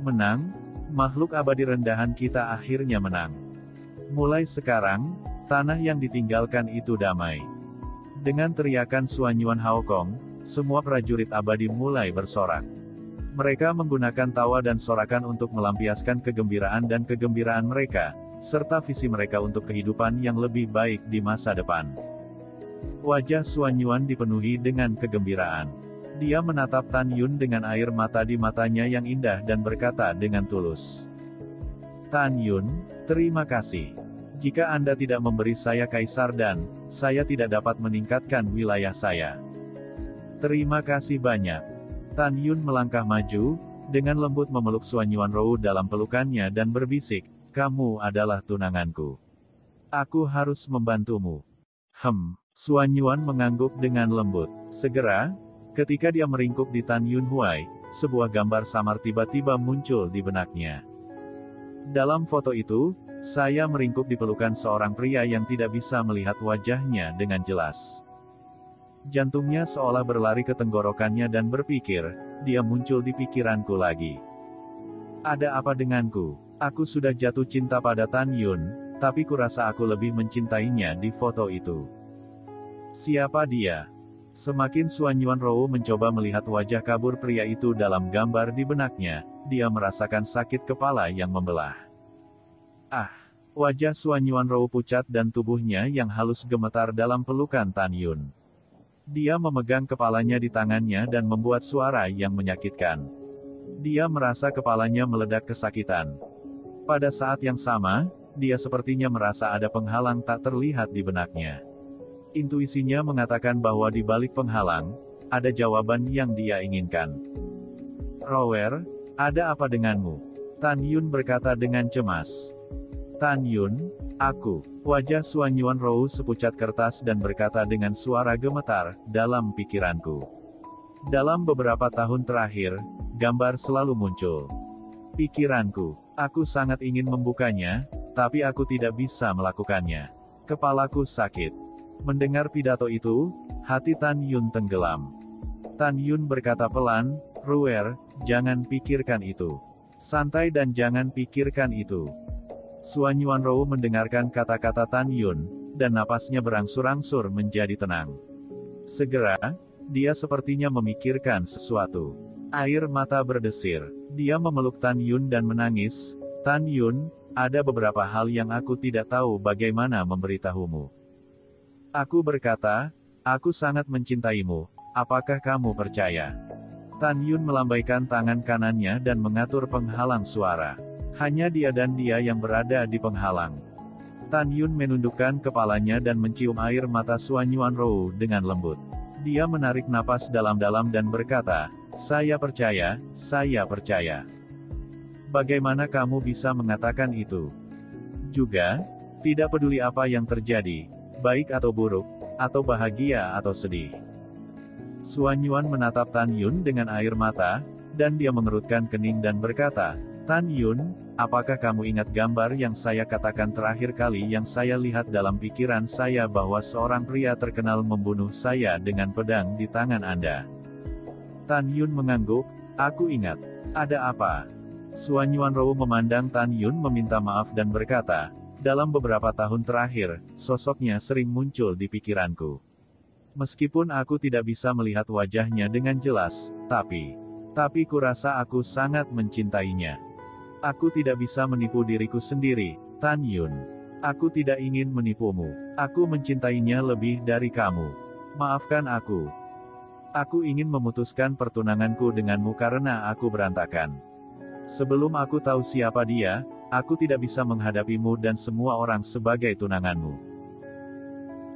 [SPEAKER 1] Menang, makhluk abadi rendahan kita akhirnya menang. Mulai sekarang, tanah yang ditinggalkan itu damai. Dengan teriakan Suan Yuan Haokong, semua prajurit abadi mulai bersorak. Mereka menggunakan tawa dan sorakan untuk melampiaskan kegembiraan dan kegembiraan mereka, serta visi mereka untuk kehidupan yang lebih baik di masa depan. Wajah Suan Yuan dipenuhi dengan kegembiraan. Dia menatap Tan Yun dengan air mata di matanya yang indah dan berkata dengan tulus. Tan Yun, terima kasih. Jika Anda tidak memberi saya kaisar dan, saya tidak dapat meningkatkan wilayah saya. Terima kasih banyak. Tan Yun melangkah maju, dengan lembut memeluk Suan Yuanrou dalam pelukannya dan berbisik, kamu adalah tunanganku. Aku harus membantumu. Suan Yuan mengangguk dengan lembut. Segera, ketika dia meringkuk di Tan Yun Huai, sebuah gambar samar tiba-tiba muncul di benaknya. Dalam foto itu, saya meringkuk di pelukan seorang pria yang tidak bisa melihat wajahnya dengan jelas. Jantungnya seolah berlari ke tenggorokannya dan berpikir, dia muncul di pikiranku lagi. Ada apa denganku? Aku sudah jatuh cinta pada Tan Yun, tapi kurasa aku lebih mencintainya di foto itu. Siapa dia? Semakin Suan Yuanrou mencoba melihat wajah kabur pria itu dalam gambar di benaknya, dia merasakan sakit kepala yang membelah. Wajah Suan Yuanrou pucat dan tubuhnya yang halus gemetar dalam pelukan Tan Yun. Dia memegang kepalanya di tangannya dan membuat suara yang menyakitkan. Dia merasa kepalanya meledak kesakitan. Pada saat yang sama, dia sepertinya merasa ada penghalang tak terlihat di benaknya. Intuisinya mengatakan bahwa di balik penghalang, ada jawaban yang dia inginkan. Rower, ada apa denganmu? Tan Yun berkata dengan cemas. Tan Yun, Aku. Wajah Suan Yuanrou sepucat kertas dan berkata dengan suara gemetar, dalam pikiranku. Dalam beberapa tahun terakhir, gambar selalu muncul. Pikiranku. Aku sangat ingin membukanya, tapi aku tidak bisa melakukannya. Kepalaku sakit. Mendengar pidato itu, hati Tan Yun tenggelam. Tan Yun berkata pelan, "Ruer, jangan pikirkan itu. Santai dan jangan pikirkan itu." Suan Yuanrou mendengarkan kata-kata Tan Yun, dan napasnya berangsur-angsur menjadi tenang. Segera, dia sepertinya memikirkan sesuatu. Air mata berdesir. Dia memeluk Tan Yun dan menangis. "Tan Yun, ada beberapa hal yang aku tidak tahu bagaimana memberitahumu." Aku berkata, "Aku sangat mencintaimu, apakah kamu percaya?" Tan Yun melambaikan tangan kanannya dan mengatur penghalang suara. Hanya dia dan dia yang berada di penghalang. Tan Yun menundukkan kepalanya dan mencium air mata Suan Yuanrou dengan lembut. Dia menarik napas dalam-dalam dan berkata, "Saya percaya, saya percaya." Bagaimana kamu bisa mengatakan itu? Juga, tidak peduli apa yang terjadi, baik atau buruk, atau bahagia atau sedih. Suan Yuan menatap Tan Yun dengan air mata, dan dia mengerutkan kening dan berkata, "Tan Yun, apakah kamu ingat gambar yang saya katakan terakhir kali yang saya lihat dalam pikiran saya bahwa seorang pria terkenal membunuh saya dengan pedang di tangan Anda?" Tan Yun mengangguk, "Aku ingat. Ada apa?" Suan Yuanrou memandang Tan Yun meminta maaf dan berkata, "Dalam beberapa tahun terakhir, sosoknya sering muncul di pikiranku. Meskipun aku tidak bisa melihat wajahnya dengan jelas, tapi kurasa aku sangat mencintainya. Aku tidak bisa menipu diriku sendiri, Tan Yun. Aku tidak ingin menipumu. Aku mencintainya lebih dari kamu. Maafkan aku. Aku ingin memutuskan pertunanganku denganmu karena aku berantakan. Sebelum aku tahu siapa dia, aku tidak bisa menghadapimu dan semua orang sebagai tunanganmu."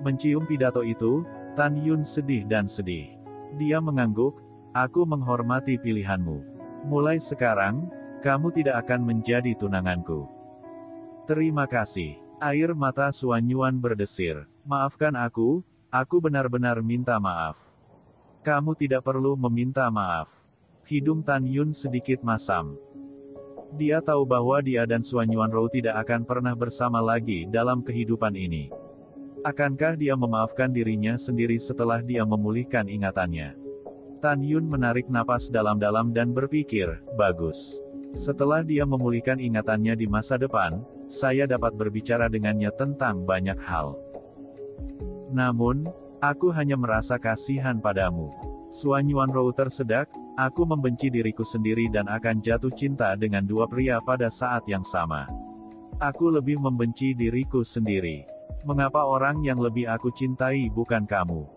[SPEAKER 1] Mencium pidato itu, Tan Yun sedih dan sedih. Dia mengangguk, "Aku menghormati pilihanmu. Mulai sekarang, kamu tidak akan menjadi tunanganku." "Terima kasih." Air mata Suan Yuan berdesir. "Maafkan aku benar-benar minta maaf." "Kamu tidak perlu meminta maaf." Hidung Tan Yun sedikit masam. Dia tahu bahwa dia dan Suan Yuanrou tidak akan pernah bersama lagi dalam kehidupan ini. Akankah dia memaafkan dirinya sendiri setelah dia memulihkan ingatannya? Tan Yun menarik napas dalam-dalam dan berpikir, "Bagus. Setelah dia memulihkan ingatannya di masa depan, saya dapat berbicara dengannya tentang banyak hal. Namun, aku hanya merasa kasihan padamu." Suan Yuanrou tersedak, "Aku membenci diriku sendiri dan akan jatuh cinta dengan dua pria pada saat yang sama. Aku lebih membenci diriku sendiri. Mengapa orang yang lebih aku cintai bukan kamu?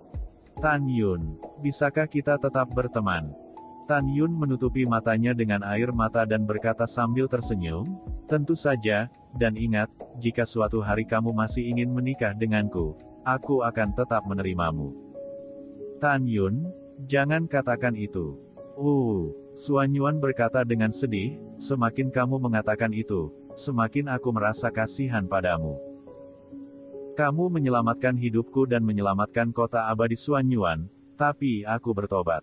[SPEAKER 1] Tan Yun, bisakah kita tetap berteman?" Tan Yun menutupi matanya dengan air mata dan berkata sambil tersenyum, "Tentu saja, dan ingat, jika suatu hari kamu masih ingin menikah denganku, aku akan tetap menerimamu." "Tan Yun, jangan katakan itu." Suan Yuan berkata dengan sedih, "Semakin kamu mengatakan itu, semakin aku merasa kasihan padamu. Kamu menyelamatkan hidupku dan menyelamatkan kota abadi Suan Yuan, tapi aku bertobat.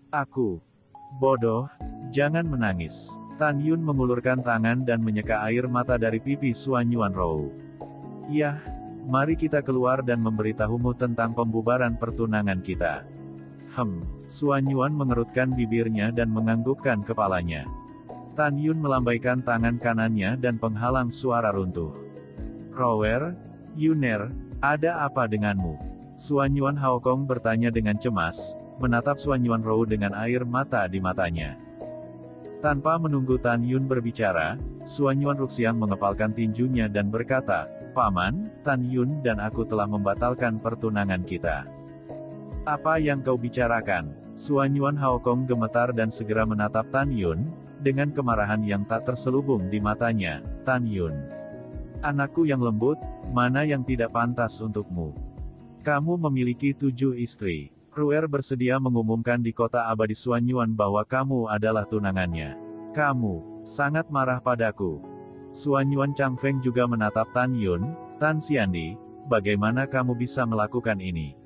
[SPEAKER 1] Aku bodoh, jangan menangis." Tan Yun mengulurkan tangan dan menyeka air mata dari pipi Suan Yuanrou. "Yah, mari kita keluar dan memberitahumu tentang pembubaran pertunangan kita." Suan Yuan mengerutkan bibirnya dan menganggukkan kepalanya. Tan Yun melambaikan tangan kanannya dan penghalang suara runtuh. "Rower, Yuner, ada apa denganmu?" Suan Yuan Haokong bertanya dengan cemas, menatap Suan Yuanrou dengan air mata di matanya. Tanpa menunggu Tan Yun berbicara, Suan Yuan Ruxiang mengepalkan tinjunya dan berkata, "Paman, Tan Yun dan aku telah membatalkan pertunangan kita." "Apa yang kau bicarakan?" Suan Yuan Haokong gemetar dan segera menatap Tan Yun, dengan kemarahan yang tak terselubung di matanya. "Tan Yun, anakku yang lembut, mana yang tidak pantas untukmu? Kamu memiliki 7 istri. Ruer bersedia mengumumkan di kota abadi Suan Yuan bahwa kamu adalah tunangannya. Kamu sangat marah padaku." Suanyuan Changfeng juga menatap Tan Yun. Tan Xiandi, bagaimana kamu bisa melakukan ini?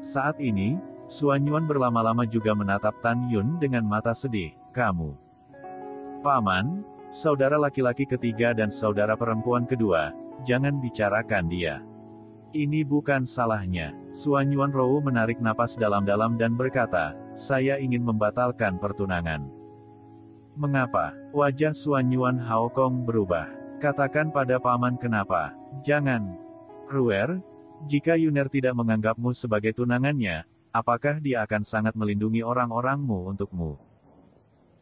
[SPEAKER 1] Saat ini, Suanyuan berlama-lama juga menatap Tan Yun dengan mata sedih. Kamu, Paman, saudara laki-laki ketiga dan saudara perempuan kedua, jangan bicarakan dia. Ini bukan salahnya. Suanyuan Rou menarik napas dalam-dalam dan berkata, saya ingin membatalkan pertunangan. Mengapa? Wajah Suanyuan Haokong berubah. Katakan pada Paman kenapa. Jangan. Ruer, jika Yuner tidak menganggapmu sebagai tunangannya, apakah dia akan sangat melindungi orang-orangmu untukmu?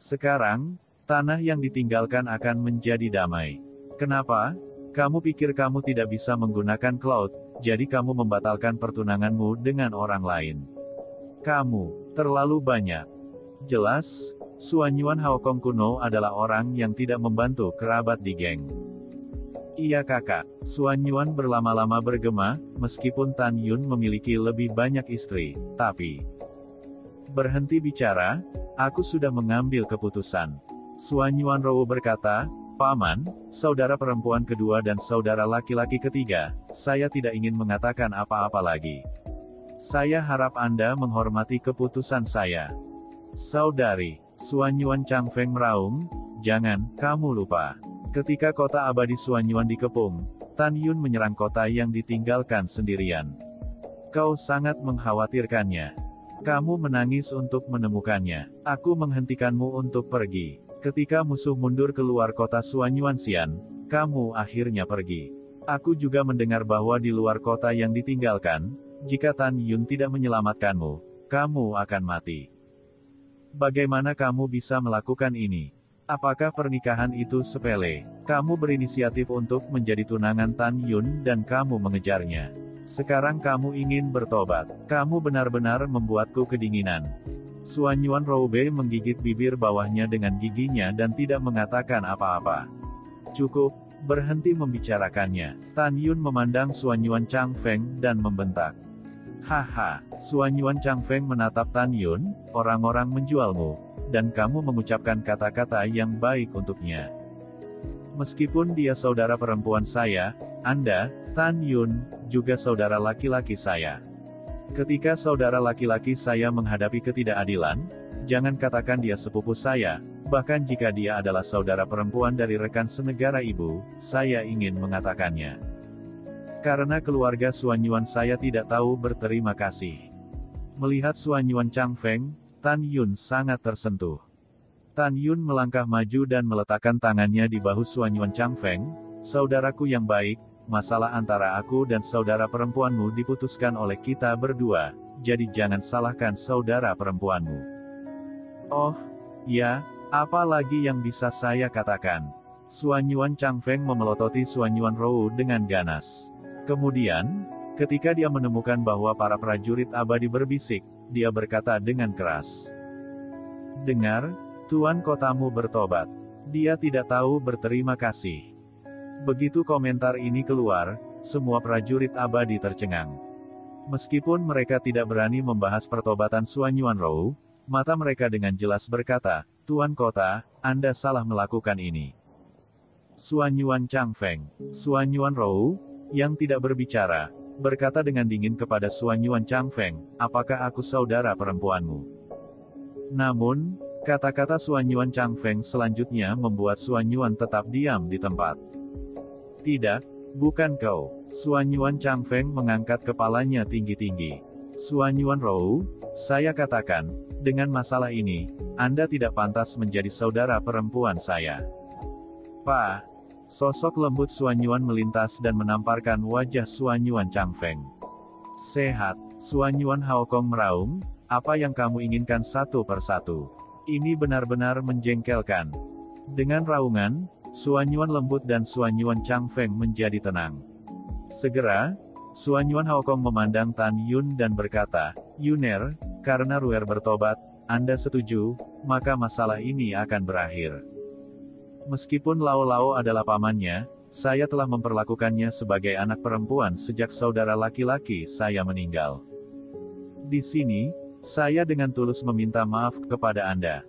[SPEAKER 1] Sekarang, tanah yang ditinggalkan akan menjadi damai. Kenapa? Kamu pikir kamu tidak bisa menggunakan Cloud, jadi kamu membatalkan pertunanganmu dengan orang lain. Kamu terlalu banyak. Jelas, Suanyuan Haokong kuno adalah orang yang tidak membantu kerabat di geng. Iya kakak, Suanyuan berlama-lama bergema, meskipun Tan Yun memiliki lebih banyak istri, tapi... Berhenti bicara, aku sudah mengambil keputusan. Suanyuan Rou berkata, Paman, saudara perempuan kedua dan saudara laki-laki ketiga, saya tidak ingin mengatakan apa-apa lagi. Saya harap Anda menghormati keputusan saya. Saudari, Suanyuan Changfeng meraung, jangan, kamu lupa. Ketika kota abadi Suanyuan dikepung, Tan Yun menyerang kota yang ditinggalkan sendirian. Kau sangat mengkhawatirkannya. Kamu menangis untuk menemukannya. Aku menghentikanmu untuk pergi. Ketika musuh mundur keluar kota Suanyuan Xian, kamu akhirnya pergi. Aku juga mendengar bahwa di luar kota yang ditinggalkan, jika Tan Yun tidak menyelamatkanmu, kamu akan mati. Bagaimana kamu bisa melakukan ini? Apakah pernikahan itu sepele? Kamu berinisiatif untuk menjadi tunangan Tan Yun dan kamu mengejarnya. Sekarang kamu ingin bertobat. Kamu benar-benar membuatku kedinginan. Suanyuan Roube menggigit bibir bawahnya dengan giginya dan tidak mengatakan apa-apa. Cukup, berhenti membicarakannya. Tan Yun memandang Suanyuan Changfeng dan membentak. Haha, Suanyuan Changfeng menatap Tan Yun, orang-orang menjualmu, dan kamu mengucapkan kata-kata yang baik untuknya. Meskipun dia saudara perempuan saya, Anda, Tan Yun, juga saudara laki-laki saya. Ketika saudara laki-laki saya menghadapi ketidakadilan, jangan katakan dia sepupu saya, bahkan jika dia adalah saudara perempuan dari rekan senegara ibu, saya ingin mengatakannya. Karena keluarga Suanyuan saya tidak tahu berterima kasih. Melihat Suanyuan Changfeng, Tan Yun sangat tersentuh. Tan Yun melangkah maju dan meletakkan tangannya di bahu Suanyuan Changfeng. Saudaraku yang baik, masalah antara aku dan saudara perempuanmu diputuskan oleh kita berdua, jadi jangan salahkan saudara perempuanmu. Oh, ya, apa lagi yang bisa saya katakan? Suanyuan Changfeng memelototi Suanyuan Rou dengan ganas. Kemudian, ketika dia menemukan bahwa para prajurit abadi berbisik, dia berkata dengan keras. Dengar, Tuan kotamu bertobat. Dia tidak tahu berterima kasih. Begitu komentar ini keluar, semua prajurit abadi tercengang. Meskipun mereka tidak berani membahas pertobatan Suanyuan Rou, mata mereka dengan jelas berkata, Tuan kota, Anda salah melakukan ini. Suanyuan Changfeng, Suanyuan Rou, yang tidak berbicara, berkata dengan dingin kepada Suanyuan Changfeng, apakah aku saudara perempuanmu? Namun, kata-kata Suanyuan Changfeng selanjutnya membuat Suanyuan tetap diam di tempat. Tidak, bukan kau. Suanyuan Changfeng mengangkat kepalanya tinggi-tinggi. Suanyuan Rou, saya katakan, dengan masalah ini, Anda tidak pantas menjadi saudara perempuan saya. Pak, sosok lembut Suanyuan melintas dan menamparkan wajah Suanyuan Changfeng. Sehat, Suanyuan Haokong meraung, apa yang kamu inginkan satu persatu. Ini benar-benar menjengkelkan. Dengan raungan, Suanyuan lembut dan Suanyuan Changfeng menjadi tenang. Segera, Suanyuan Haokong memandang Tan Yun dan berkata, Yuner, karena Ruer bertobat, Anda setuju, maka masalah ini akan berakhir. Meskipun Lao Lao adalah pamannya, saya telah memperlakukannya sebagai anak perempuan sejak saudara laki-laki saya meninggal. Di sini, saya dengan tulus meminta maaf kepada Anda.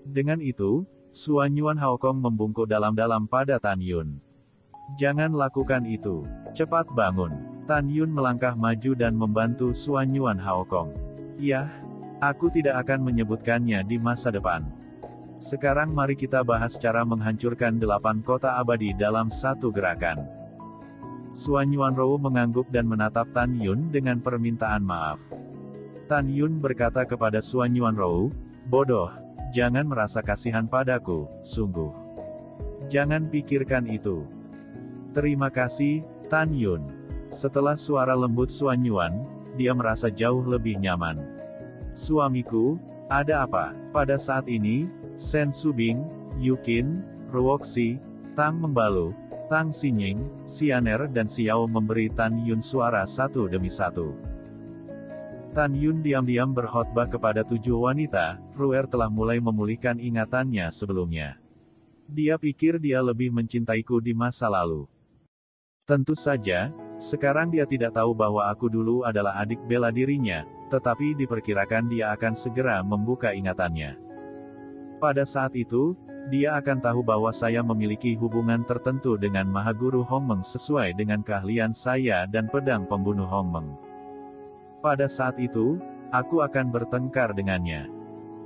[SPEAKER 1] Dengan itu, Suanyuan Haokong membungkuk dalam-dalam pada Tan Yun. Jangan lakukan itu. Cepat bangun. Tan Yun melangkah maju dan membantu Suanyuan Haokong. Ya, aku tidak akan menyebutkannya di masa depan. Sekarang mari kita bahas cara menghancurkan 8 kota abadi dalam satu gerakan. Suanyuan Rou mengangguk dan menatap Tan Yun dengan permintaan maaf. Tan Yun berkata kepada Suanyuan Rou, "Bodoh, jangan merasa kasihan padaku, sungguh. Jangan pikirkan itu." "Terima kasih, Tan Yun." Setelah suara lembut Suanyuan, dia merasa jauh lebih nyaman. "Suamiku, ada apa?" Pada saat ini, Sen Subing, Yukin, Ruoxi, Tang Membalu, Tang Xinying, Xianer dan Xiao memberi Tan Yun suara satu demi satu. Tan Yun diam-diam berkhotbah kepada 7 wanita, Ruer telah mulai memulihkan ingatannya sebelumnya. Dia pikir dia lebih mencintaiku di masa lalu. Tentu saja, sekarang dia tidak tahu bahwa aku dulu adalah adik bela dirinya, tetapi diperkirakan dia akan segera membuka ingatannya. Pada saat itu, dia akan tahu bahwa saya memiliki hubungan tertentu dengan Mahaguru Hongmeng sesuai dengan keahlian saya dan pedang pembunuh Hongmeng. Pada saat itu, aku akan bertengkar dengannya.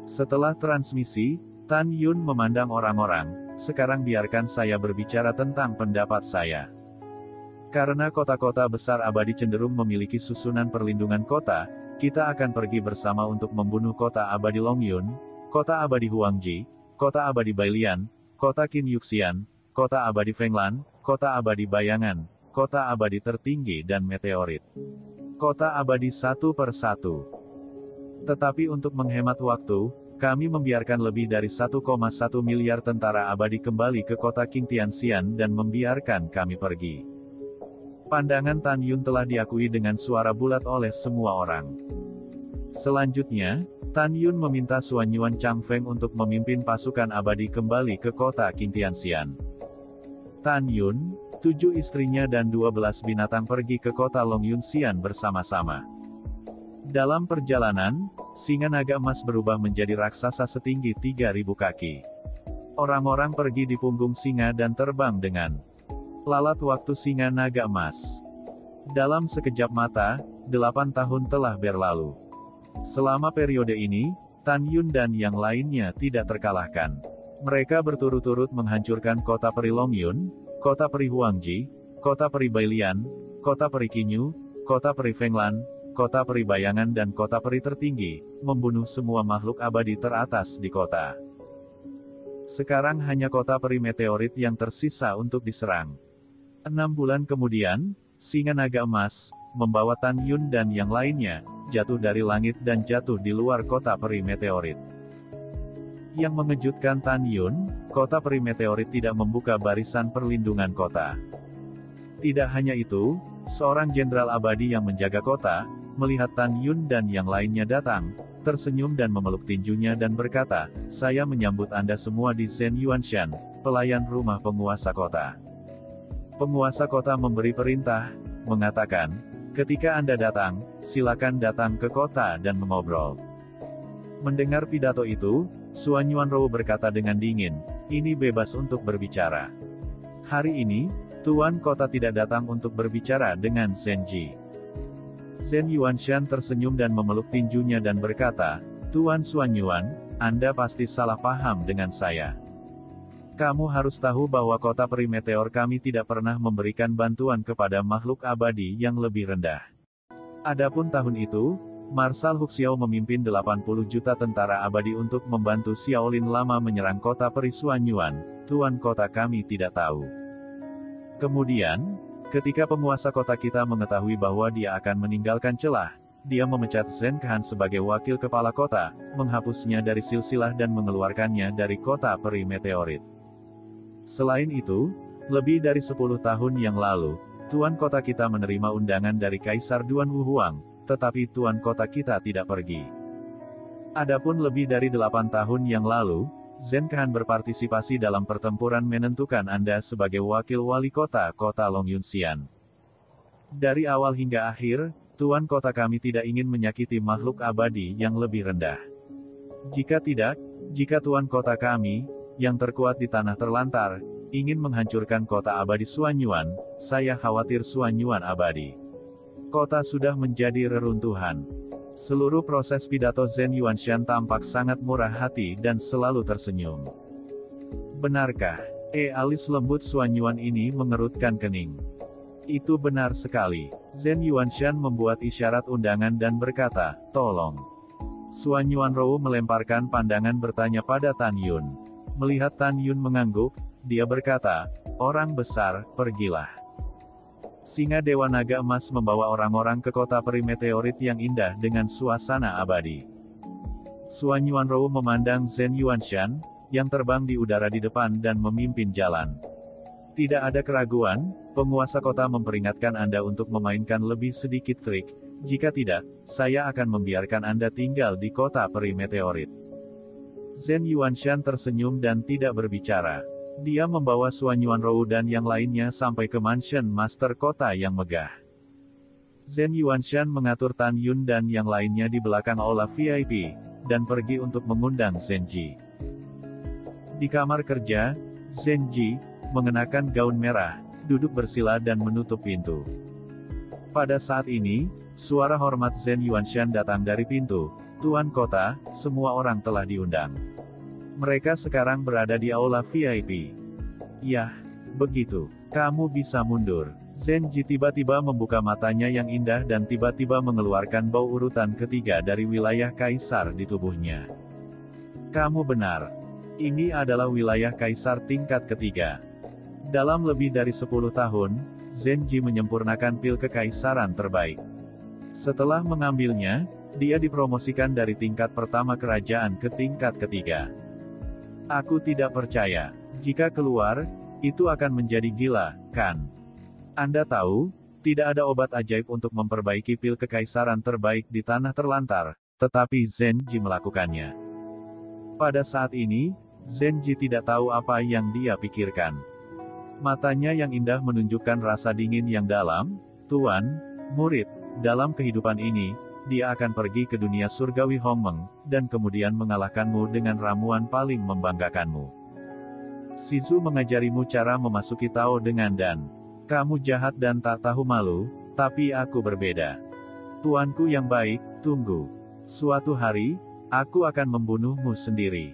[SPEAKER 1] Setelah transmisi, Tan Yun memandang orang-orang, sekarang biarkan saya berbicara tentang pendapat saya. Karena kota-kota besar abadi cenderung memiliki susunan perlindungan kota, kita akan pergi bersama untuk membunuh kota abadi Longyun, kota abadi Huangji, kota abadi Bailian, kota Qin Yuxian, kota abadi Fenglan, kota abadi Bayangan, kota abadi tertinggi dan meteorit. Kota abadi satu per satu. Tetapi untuk menghemat waktu, kami membiarkan lebih dari 1,1 miliar tentara abadi kembali ke kota Qing Tianxian dan membiarkan kami pergi. Pandangan Tan Yun telah diakui dengan suara bulat oleh semua orang. Selanjutnya, Tan Yun meminta Suanyuan Changfeng untuk memimpin pasukan abadi kembali ke kota Qing Tianxian. Tan Yun, 7 istrinya dan 12 binatang pergi ke kota Longyunxian bersama-sama. Dalam perjalanan, singa naga emas berubah menjadi raksasa setinggi 3.000 kaki. Orang-orang pergi di punggung singa dan terbang dengan lalat waktu singa naga emas. Dalam sekejap mata, 8 tahun telah berlalu. Selama periode ini, Tan Yun dan yang lainnya tidak terkalahkan. Mereka berturut-turut menghancurkan kota peri Longyun, kota peri Huangji, kota peri Bailian, kota peri Qinyu, kota peri Fenglan, kota peri Bayangan dan kota peri tertinggi, membunuh semua makhluk abadi teratas di kota. Sekarang hanya kota peri meteorit yang tersisa untuk diserang. 6 bulan kemudian, singa naga emas, membawa Tan Yun dan yang lainnya, jatuh dari langit dan jatuh di luar kota peri meteorit. Yang mengejutkan Tan Yun, kota peri meteorit tidak membuka barisan perlindungan kota. Tidak hanya itu, seorang jenderal abadi yang menjaga kota, melihat Tan Yun dan yang lainnya datang, tersenyum dan memeluk tinjunya dan berkata, "Saya menyambut Anda semua di Zhen Yuanshan, pelayan rumah penguasa kota." Penguasa kota memberi perintah, mengatakan, "Ketika Anda datang, silakan datang ke kota dan mengobrol." Mendengar pidato itu, Suanyuan Rou berkata dengan dingin, "Ini bebas untuk berbicara." Hari ini, Tuan Kota tidak datang untuk berbicara dengan Zenji. Zhen Yuanshan tersenyum dan memeluk tinjunya dan berkata, "Tuan Suanyuan, Anda pasti salah paham dengan saya. Kamu harus tahu bahwa kota peri meteor kami tidak pernah memberikan bantuan kepada makhluk abadi yang lebih rendah. Adapun tahun itu, Marsal Huxiao memimpin 80 juta tentara abadi untuk membantu Xiaolin Lama menyerang kota peri Suanyuan, tuan kota kami tidak tahu. Kemudian, ketika penguasa kota kita mengetahui bahwa dia akan meninggalkan celah, dia memecat Zhen Kehan sebagai wakil kepala kota, menghapusnya dari silsilah dan mengeluarkannya dari kota peri meteorit. Selain itu, lebih dari 10 tahun yang lalu, tuan kota kita menerima undangan dari Kaisar Duan Wuhuang, tetapi tuan kota kita tidak pergi. Adapun lebih dari 8 tahun yang lalu, Zhen Kehan berpartisipasi dalam pertempuran menentukan Anda sebagai wakil wali kota Longyunxian. Dari awal hingga akhir, tuan kota kami tidak ingin menyakiti makhluk abadi yang lebih rendah. Jika tidak, jika tuan kota kami, yang terkuat di tanah terlantar, ingin menghancurkan kota abadi Xuanyuan. Saya khawatir Xuanyuan abadi. Kota sudah menjadi reruntuhan. Seluruh proses pidato Zhen Yuanshan tampak sangat murah hati dan selalu tersenyum. Benarkah? Alis lembut Xuanyuan ini mengerutkan kening. Itu benar sekali. Zhen Yuanshan membuat isyarat undangan dan berkata, tolong. Xuanyuan Rou melemparkan pandangan bertanya pada Tan Yun. Melihat Tan Yun mengangguk, dia berkata, orang besar, pergilah. Singa Dewa Naga Emas membawa orang-orang ke kota peri meteorit yang indah dengan suasana abadi. Xuanyuan Rou memandang Zhen Yuanshan, yang terbang di udara di depan dan memimpin jalan. Tidak ada keraguan, penguasa kota memperingatkan Anda untuk memainkan lebih sedikit trik, jika tidak, saya akan membiarkan Anda tinggal di kota peri meteorit. Zhen Yuanshan tersenyum dan tidak berbicara. Dia membawa Xuanyuan Rou dan yang lainnya sampai ke mansion master kota yang megah. Zhen Yuanshan mengatur Tan Yun dan yang lainnya di belakang aula VIP, dan pergi untuk mengundang Zenji. Di kamar kerja, Zenji, mengenakan gaun merah, duduk bersila dan menutup pintu. Pada saat ini, suara hormat Zhen Yuanshan datang dari pintu. Tuan kota, semua orang telah diundang. Mereka sekarang berada di aula VIP. Yah, begitu. Kamu bisa mundur. Zenji tiba-tiba membuka matanya yang indah dan tiba-tiba mengeluarkan bau urutan ketiga dari wilayah kaisar di tubuhnya. Kamu benar. Ini adalah wilayah kaisar tingkat ketiga. Dalam lebih dari 10 tahun, Zenji menyempurnakan pil kekaisaran terbaik. Setelah mengambilnya, dia dipromosikan dari tingkat pertama kerajaan ke tingkat ketiga. Aku tidak percaya. Jika keluar, itu akan menjadi gila, kan? Anda tahu, tidak ada obat ajaib untuk memperbaiki pil kekaisaran terbaik di tanah terlantar, tetapi Zenji melakukannya. Pada saat ini, Zenji tidak tahu apa yang dia pikirkan. Matanya yang indah menunjukkan rasa dingin yang dalam. Tuan, murid, dalam kehidupan ini, dia akan pergi ke dunia surgawi Hongmeng, dan kemudian mengalahkanmu dengan ramuan paling membanggakanmu. Shizu mengajarimu cara memasuki Tao dengan dan. Kamu jahat dan tak tahu malu, tapi aku berbeda. Tuanku yang baik, tunggu. Suatu hari, aku akan membunuhmu sendiri.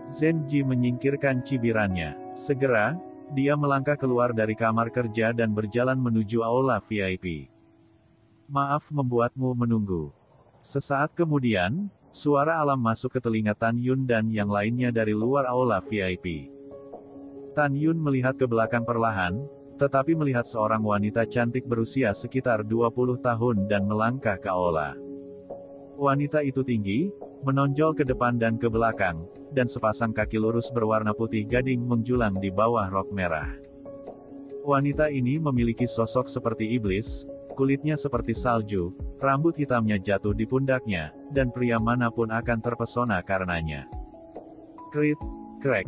[SPEAKER 1] Zenji menyingkirkan cibirannya. Segera, dia melangkah keluar dari kamar kerja dan berjalan menuju aula VIP. Maaf membuatmu menunggu. Sesaat kemudian, suara alam masuk ke telinga Tan Yun dan yang lainnya dari luar aula VIP. Tan Yun melihat ke belakang perlahan, tetapi melihat seorang wanita cantik berusia sekitar 20 tahun dan melangkah ke aula. Wanita itu tinggi, menonjol ke depan dan ke belakang, dan sepasang kaki lurus berwarna putih gading menjulang di bawah rok merah. Wanita ini memiliki sosok seperti iblis, kulitnya seperti salju, rambut hitamnya jatuh di pundaknya, dan pria manapun akan terpesona karenanya. Krit, krek.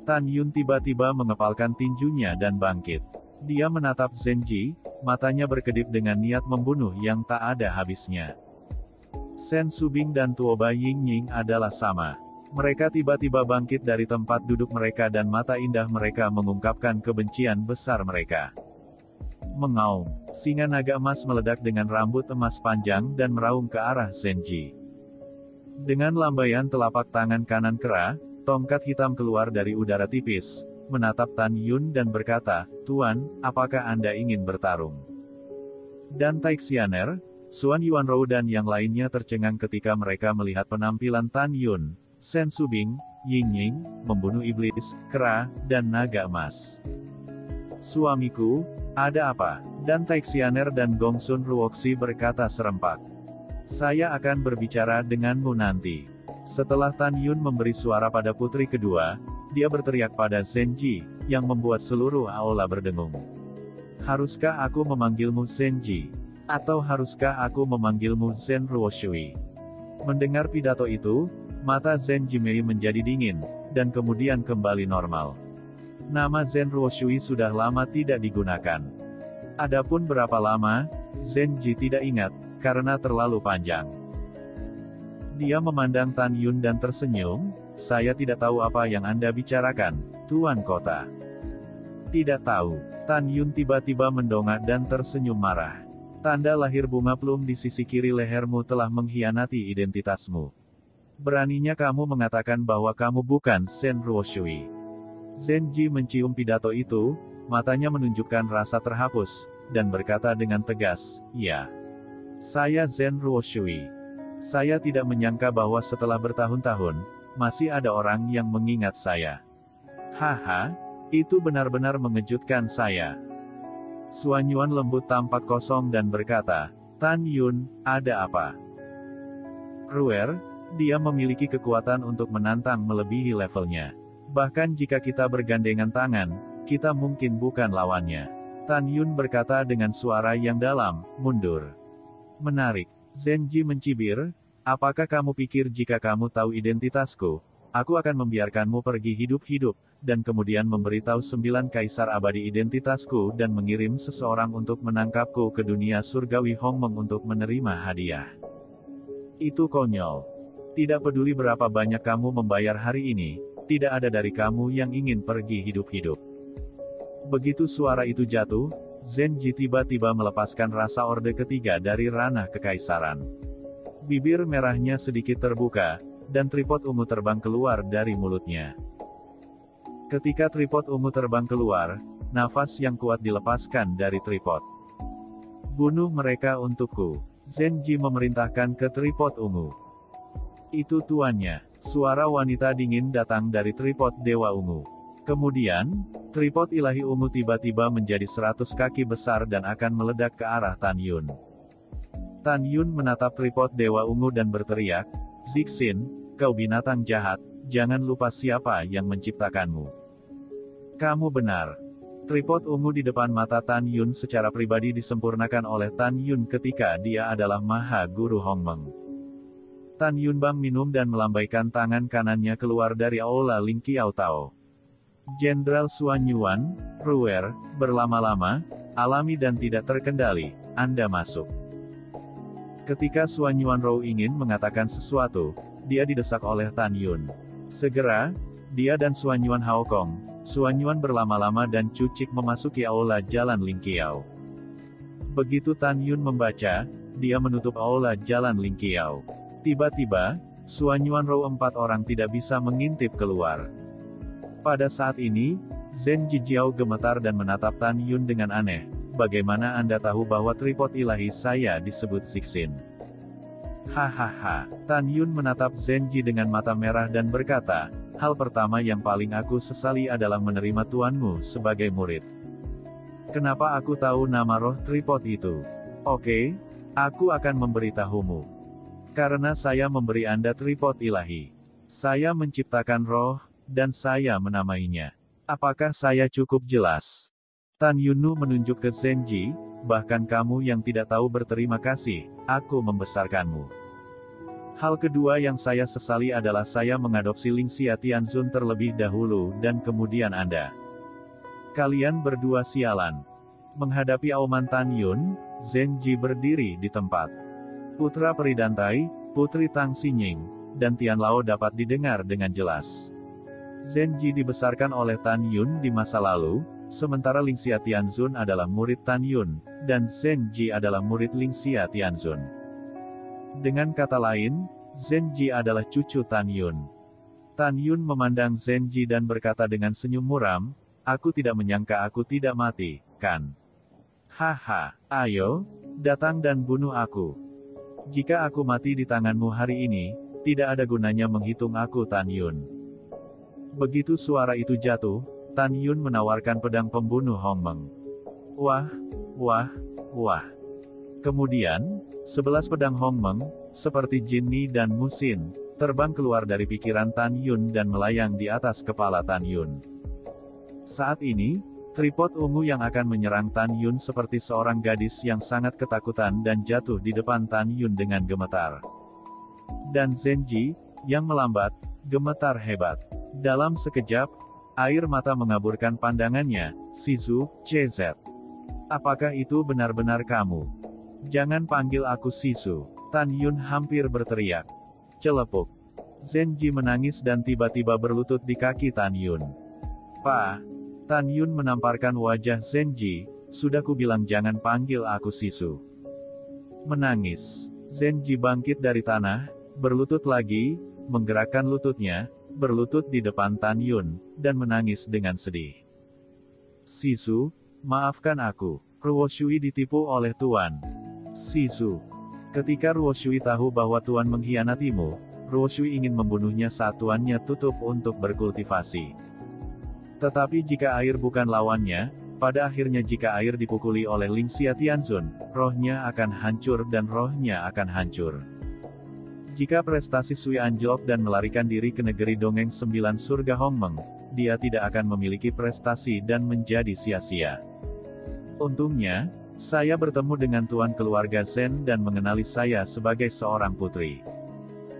[SPEAKER 1] Tan Yun tiba-tiba mengepalkan tinjunya dan bangkit. Dia menatap Zenji, matanya berkedip dengan niat membunuh yang tak ada habisnya. Sen Subing dan Tuoba Yingying adalah sama. Mereka tiba-tiba bangkit dari tempat duduk mereka dan mata indah mereka mengungkapkan kebencian besar mereka. Mengaum, singa naga emas meledak dengan rambut emas panjang dan meraung ke arah Zenji. Dengan lambaian telapak tangan kanan kera, tongkat hitam keluar dari udara tipis, menatap Tan Yun dan berkata, Tuan, apakah Anda ingin bertarung? Dan Taixianer, Xuan Yuan Rou dan yang lainnya tercengang ketika mereka melihat penampilan Tan Yun, Sen Subing, Yingying, membunuh iblis, kera, dan naga emas. Suamiku, ada apa? Dan Taixianer dan Gongsun Ruoxi berkata serempak. Saya akan berbicara denganmu nanti. Setelah Tan Yun memberi suara pada putri kedua, dia berteriak pada Zenji, yang membuat seluruh aula berdengung. Haruskah aku memanggilmu Zenji? Atau haruskah aku memanggilmu Zen Ruoshui? Mendengar pidato itu, mata Zenji Mei menjadi dingin, dan kemudian kembali normal. Nama Zen Ruoshui sudah lama tidak digunakan. Adapun berapa lama, Zenji tidak ingat, karena terlalu panjang. Dia memandang Tan Yun dan tersenyum, saya tidak tahu apa yang Anda bicarakan, Tuan Kota. Tidak tahu. Tan Yun tiba-tiba mendongak dan tersenyum marah. Tanda lahir bunga plum di sisi kiri lehermu telah mengkhianati identitasmu. Beraninya kamu mengatakan bahwa kamu bukan Zhen Ruoshui. Zenji mencium pidato itu, matanya menunjukkan rasa terhapus, dan berkata dengan tegas, "Ya. Saya Zhen Ruoshui. Saya tidak menyangka bahwa setelah bertahun-tahun, masih ada orang yang mengingat saya. Haha, itu benar-benar mengejutkan saya." Suan Yuan lembut tampak kosong dan berkata, "Tan Yun, ada apa?" "Ruer, dia memiliki kekuatan untuk menantang melebihi levelnya. Bahkan jika kita bergandengan tangan, kita mungkin bukan lawannya." Tan Yun berkata dengan suara yang dalam, "Mundur." "Menarik." Zenji mencibir, "Apakah kamu pikir jika kamu tahu identitasku, aku akan membiarkanmu pergi hidup-hidup, dan kemudian memberitahu 9 kaisar abadi identitasku dan mengirim seseorang untuk menangkapku ke dunia surgawi Hongmeng untuk menerima hadiah? Itu konyol. Tidak peduli berapa banyak kamu membayar hari ini, tidak ada dari kamu yang ingin pergi hidup-hidup." Begitu suara itu jatuh, Zenji tiba-tiba melepaskan rasa orde ketiga dari ranah kekaisaran. Bibir merahnya sedikit terbuka, dan tripod ungu terbang keluar dari mulutnya. Ketika tripod ungu terbang keluar, nafas yang kuat dilepaskan dari tripod. "Bunuh mereka untukku." Zenji memerintahkan ke tripod ungu. "Itu tuannya." Suara wanita dingin datang dari tripod Dewa Ungu. Kemudian, tripod ilahi ungu tiba-tiba menjadi 100 kaki besar dan akan meledak ke arah Tan Yun. Tan Yun menatap tripod Dewa Ungu dan berteriak, "Zixin, kau binatang jahat, jangan lupa siapa yang menciptakanmu." "Kamu benar." Tripod ungu di depan mata Tan Yun secara pribadi disempurnakan oleh Tan Yun ketika dia adalah Maha Guru Hongmeng. Tan Yun Bang minum dan melambaikan tangan kanannya keluar dari aula Ling Qiao Tao. "Jenderal Suan Yuan, Ruer, berlama-lama, alami dan tidak terkendali, Anda masuk." Ketika Suan Yuan Rou ingin mengatakan sesuatu, dia didesak oleh Tan Yun. Segera, dia dan Suan Yuan Haokong, Suan Yuan berlama-lama dan Cucik memasuki aula jalan Ling Qiao. Begitu Tan Yun membaca, dia menutup aula jalan Ling Qiao. Tiba-tiba, Suan Yuan Rou 4 orang tidak bisa mengintip keluar. Pada saat ini, Zenji Jiao gemetar dan menatap Tan Yun dengan aneh. "Bagaimana Anda tahu bahwa tripod ilahi saya disebut Zixin?" "Hahaha." Tan Yun menatap Zenji dengan mata merah dan berkata, "Hal pertama yang paling aku sesali adalah menerima tuanmu sebagai murid. Kenapa aku tahu nama roh tripod itu? Oke, aku akan memberitahumu. Karena saya memberi Anda tripod ilahi. Saya menciptakan roh, dan saya menamainya. Apakah saya cukup jelas?" Tan Yunu menunjuk ke Zenji, "Bahkan kamu yang tidak tahu berterima kasih, aku membesarkanmu. Hal kedua yang saya sesali adalah saya mengadopsi Lingxia Tianzun terlebih dahulu dan kemudian Anda. Kalian berdua sialan." Menghadapi auman Tan Yun, Zenji berdiri di tempat. Putra Peridantai, Putri Tang Xinying, dan Tian Lao dapat didengar dengan jelas. Zenji dibesarkan oleh Tan Yun di masa lalu, sementara Lingxia Tianzun adalah murid Tan Yun, dan Zenji adalah murid Lingxia Tianzun. Dengan kata lain, Zenji adalah cucu Tan Yun. Tan Yun memandang Zenji dan berkata dengan senyum muram, "Aku tidak menyangka aku tidak mati, kan? Haha, ayo, datang dan bunuh aku. Jika aku mati di tanganmu hari ini, tidak ada gunanya menghitung aku Tan Yun." Begitu suara itu jatuh, Tan Yun menawarkan pedang pembunuh Hongmeng. Wah, wah, wah. Kemudian, 11 pedang Hongmeng, seperti Jinni dan Musin, terbang keluar dari pikiran Tan Yun dan melayang di atas kepala Tan Yun. Saat ini, tripod ungu yang akan menyerang Tan Yun seperti seorang gadis yang sangat ketakutan dan jatuh di depan Tan Yun dengan gemetar. Dan Zenji, yang melambat, gemetar hebat. Dalam sekejap, air mata mengaburkan pandangannya, "Shizu, CZ. Apakah itu benar-benar kamu? Jangan panggil aku Shizu." Tan Yun hampir berteriak. Celepuk. Zenji menangis dan tiba-tiba berlutut di kaki Tan Yun. "Pa." Tan Yun menamparkan wajah Zenji, "Sudah kubilang jangan panggil aku Sisu." Menangis. Zenji bangkit dari tanah, berlutut lagi, menggerakkan lututnya, berlutut di depan Tan Yun, dan menangis dengan sedih. "Sisu, maafkan aku. Ruo Shui ditipu oleh Tuan." "Sisu." Ketika Ruo Shui tahu bahwa Tuan mengkhianatimu, Ruo Shui ingin membunuhnya saat tuannya tutup untuk berkultivasi. Tetapi jika air bukan lawannya, pada akhirnya jika air dipukuli oleh Ling Xia Tianzun, rohnya akan hancur dan rohnya akan hancur. Jika prestasi Sui anjlok dan melarikan diri ke negeri dongeng 9 surga Hongmeng, dia tidak akan memiliki prestasi dan menjadi sia-sia. Untungnya, saya bertemu dengan tuan keluarga Zen dan mengenali saya sebagai seorang putri.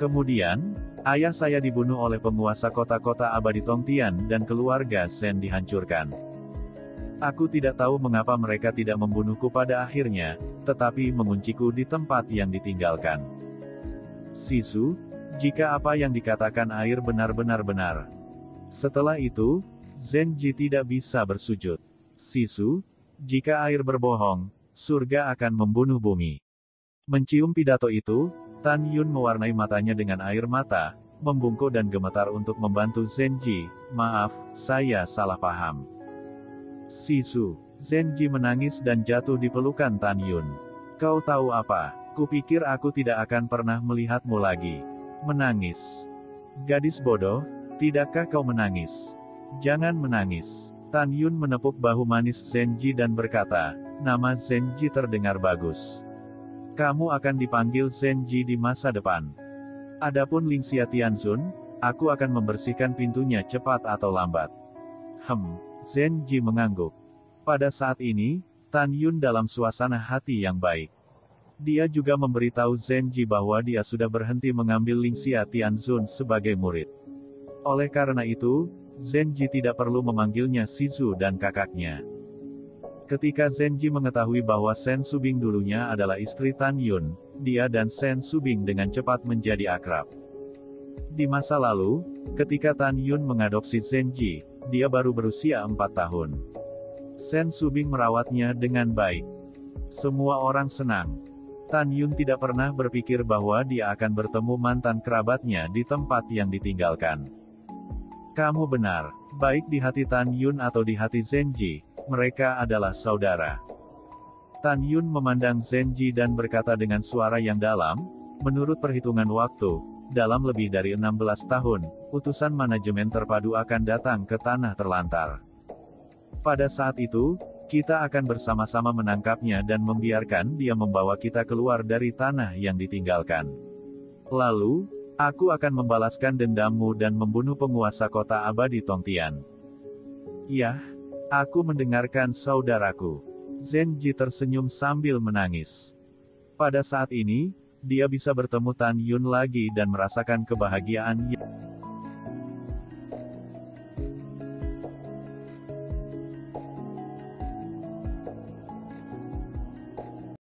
[SPEAKER 1] Kemudian, ayah saya dibunuh oleh penguasa kota-kota abadi Tongtian dan keluarga Zen dihancurkan. Aku tidak tahu mengapa mereka tidak membunuhku pada akhirnya, tetapi mengunciku di tempat yang ditinggalkan. Sisu, jika apa yang dikatakan air benar-benar benar. Setelah itu, Zenji tidak bisa bersujud. Sisu, jika air berbohong, surga akan membunuh bumi. Mencium pidato itu, Tan Yun mewarnai matanya dengan air mata, membungkuk dan gemetar untuk membantu Zenji. "Maaf, saya salah paham." "Sisu." Zenji menangis dan jatuh di pelukan Tan Yun. "Kau tahu apa? Kupikir aku tidak akan pernah melihatmu lagi." "Menangis." "Gadis bodoh, tidakkah kau menangis? Jangan menangis." Tan Yun menepuk bahu manis Zenji dan berkata, "Nama Zenji terdengar bagus. Kamu akan dipanggil Zenji di masa depan. Adapun Ling Xia Tianzun, aku akan membersihkan pintunya cepat atau lambat." Zenji mengangguk. Pada saat ini, Tan Yun dalam suasana hati yang baik. Dia juga memberitahu Zenji bahwa dia sudah berhenti mengambil Ling Xia Tianzun sebagai murid. Oleh karena itu, Zenji tidak perlu memanggilnya Sisu dan kakaknya. Ketika Zenji mengetahui bahwa Sen Subing dulunya adalah istri Tan Yun, dia dan Sen Subing dengan cepat menjadi akrab. Di masa lalu, ketika Tan Yun mengadopsi Zenji, dia baru berusia 4 tahun. Sen Subing merawatnya dengan baik. Semua orang senang. Tan Yun tidak pernah berpikir bahwa dia akan bertemu mantan kerabatnya di tempat yang ditinggalkan. "Kamu benar, baik di hati Tan Yun atau di hati Zenji, mereka adalah saudara." Tan Yun memandang Zenji dan berkata dengan suara yang dalam, "Menurut perhitungan waktu, dalam lebih dari 16 tahun, utusan manajemen terpadu akan datang ke Tanah Terlantar. Pada saat itu, kita akan bersama-sama menangkapnya dan membiarkan dia membawa kita keluar dari tanah yang ditinggalkan. Lalu, aku akan membalaskan dendammu dan membunuh penguasa kota abadi Tongtian." "Yah, aku mendengarkan saudaraku." Zenji tersenyum sambil menangis. Pada saat ini, dia bisa bertemu Tan Yun lagi dan merasakan kebahagiaan.